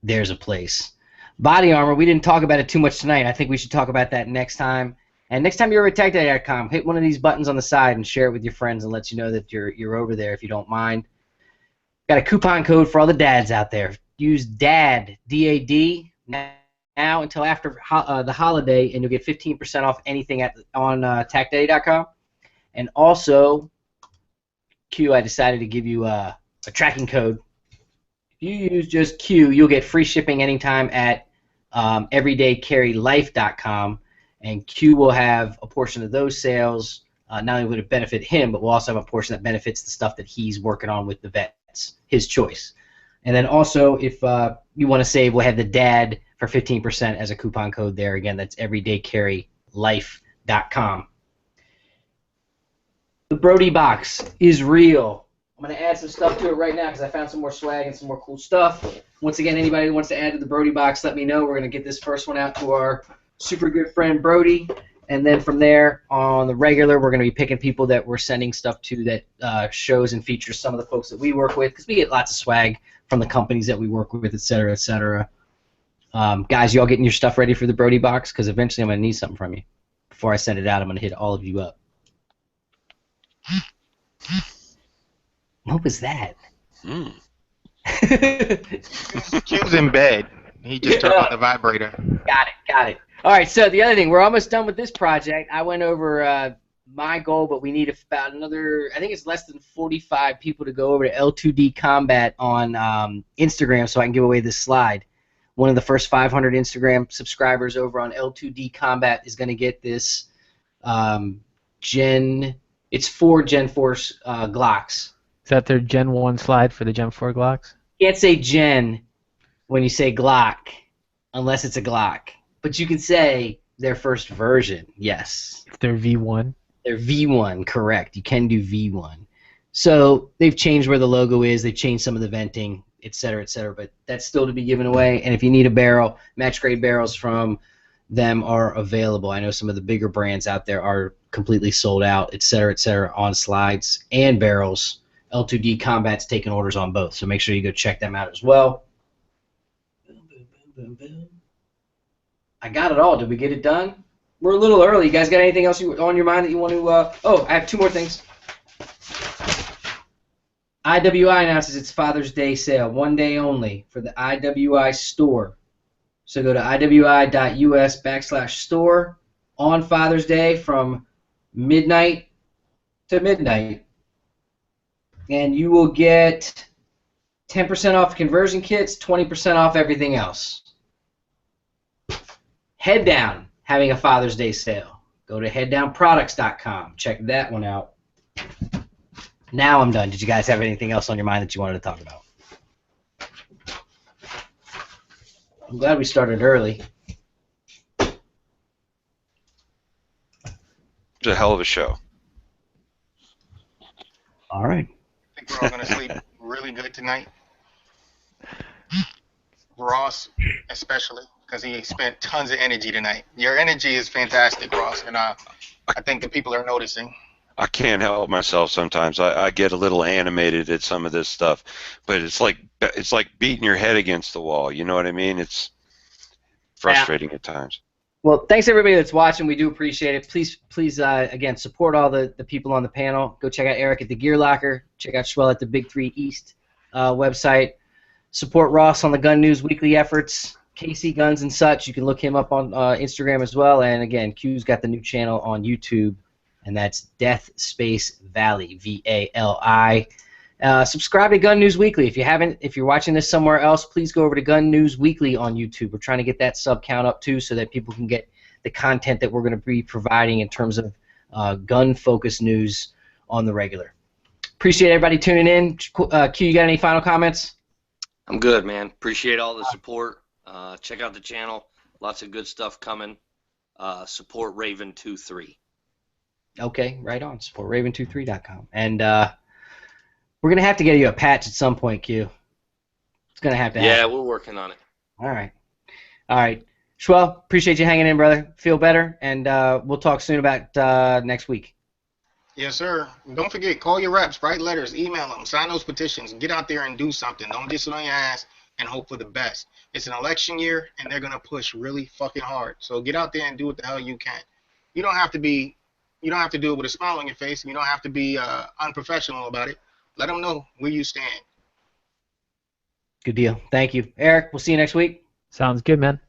there's a place. Body armor, we didn't talk about it too much tonight. I think we should talk about that next time. And next time you're over at TacDaddy.com, hit one of these buttons on the side and share it with your friends and let you know that you're over there if you don't mind. Got a coupon code for all the dads out there. Use DAD, D-A-D, now until after the holiday, and you'll get 15% off anything on TacDaddy.com. And also, Q, I decided to give you a tracking code. If you use just Q, you'll get free shipping anytime at everydaycarrylife.com, and Q will have a portion of those sales. Not only would it benefit him, but we'll also have a portion that benefits the stuff that he's working on with the vets, his choice. And then also, if you want to save, we'll have the DAD for 15% as a coupon code there. Again, that's everydaycarrylife.com. The Brody box is real. I'm going to add some stuff to it right now because I found some more swag and some more cool stuff. Once again, anybody who wants to add to the Brody box, let me know. We're going to get this first one out to our super good friend Brody. And then from there, on the regular, we're going to be picking people that we're sending stuff to that shows and features some of the folks that we work with, because we get lots of swag from the companies that we work with, et cetera, et cetera. Guys, you all getting your stuff ready for the Brody box? Because eventually I'm going to need something from you. Before I send it out, I'm going to hit all of you up. What was that? Q's in bed. He just turned on the vibrator. Got it. All right, so the other thing, we're almost done with this project. I went over my goal, but we need about another, I think it's less than 45 people to go over to L2D Combat on Instagram so I can give away this slide. One of the first 500 Instagram subscribers over on L2D Combat is going to get this it's 4 Gen 4 Glocks. Is that their Gen 1 slide for the Gen 4 Glocks? You can't say Gen when you say Glock unless it's a Glock. But you can say their first version, yes. If they're V1? They're V1, correct. You can do V1. So they've changed where the logo is. They've changed some of the venting, et cetera, but that's still to be given away. And if you need a barrel, match-grade barrels from them are available. I know some of the bigger brands out there are completely sold out, et cetera, on slides and barrels. L2D Combat's taking orders on both, so make sure you go check them out as well. Boom. I got it all. Did we get it done? We're a little early. You guys got anything else on your mind that you want to... Oh, I have 2 more things. IWI announces its Father's Day sale, 1 day only, for the IWI store. So go to iwi.us/store on Father's Day from midnight to midnight. And you will get 10% off conversion kits, 20% off everything else. Head Down having a Father's Day sale. Go to headdownproducts.com. Check that one out. Now I'm done. Did you guys have anything else on your mind that you wanted to talk about? I'm glad we started early. It's a hell of a show. All right. I think we're all going to sleep really good tonight. Ross, especially, because he spent tons of energy tonight. Your energy is fantastic, Ross, and I think the people are noticing. I can't help myself sometimes. I get a little animated at some of this stuff, but it's like beating your head against the wall. You know what I mean? It's frustrating at times. Well, thanks everybody that's watching. We do appreciate it. Please, again, support all the people on the panel. Go check out Eric at the Gear Locker. Check out Schwell at the Big 3 East website. Support Ross on the Gun News Weekly efforts. KC Guns and such. You can look him up on Instagram as well. And again, Q's got the new channel on YouTube, and that's Death Space Valley, VALI. Subscribe to Gun News Weekly. If you're watching this somewhere else, please go over to Gun News Weekly on YouTube. We're trying to get that sub count up too, so that people can get the content that we're going to be providing in terms of gun-focused news on the regular. Appreciate everybody tuning in. Q, you got any final comments? I'm good, man. Appreciate all the support. Check out the channel. Lots of good stuff coming. Support Raven23. Okay, right on. Support Raven23.com. And we're going to have to get you a patch at some point, Q. It's going to have to happen. Yeah, we're working on it. All right. Schwell, appreciate you hanging in, brother. Feel better, and we'll talk soon about next week. Yes, sir. Don't forget, call your reps, write letters, email them, sign those petitions, get out there and do something. Don't just sit on your ass and hope for the best. It's an election year, and they're going to push really fucking hard. So get out there and do what the hell you can. You don't have to do it with a smile on your face, and you don't have to be unprofessional about it. Let them know where you stand. Good deal. Thank you. Eric, we'll see you next week. Sounds good, man.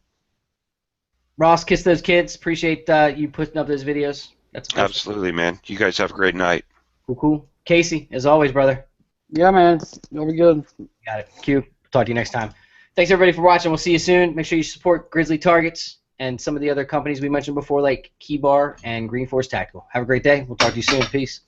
Ross, kiss those kids. Appreciate you putting up those videos. That's awesome. Absolutely, man. You guys have a great night. Cool. Casey, as always, brother. Yeah, man. You'll be good. Got it. Q, talk to you next time. Thanks, everybody, for watching. We'll see you soon. Make sure you support Grizzly Targets and some of the other companies we mentioned before, like Key Bar and Green Force Tactical. Have a great day. We'll talk to you soon. Peace.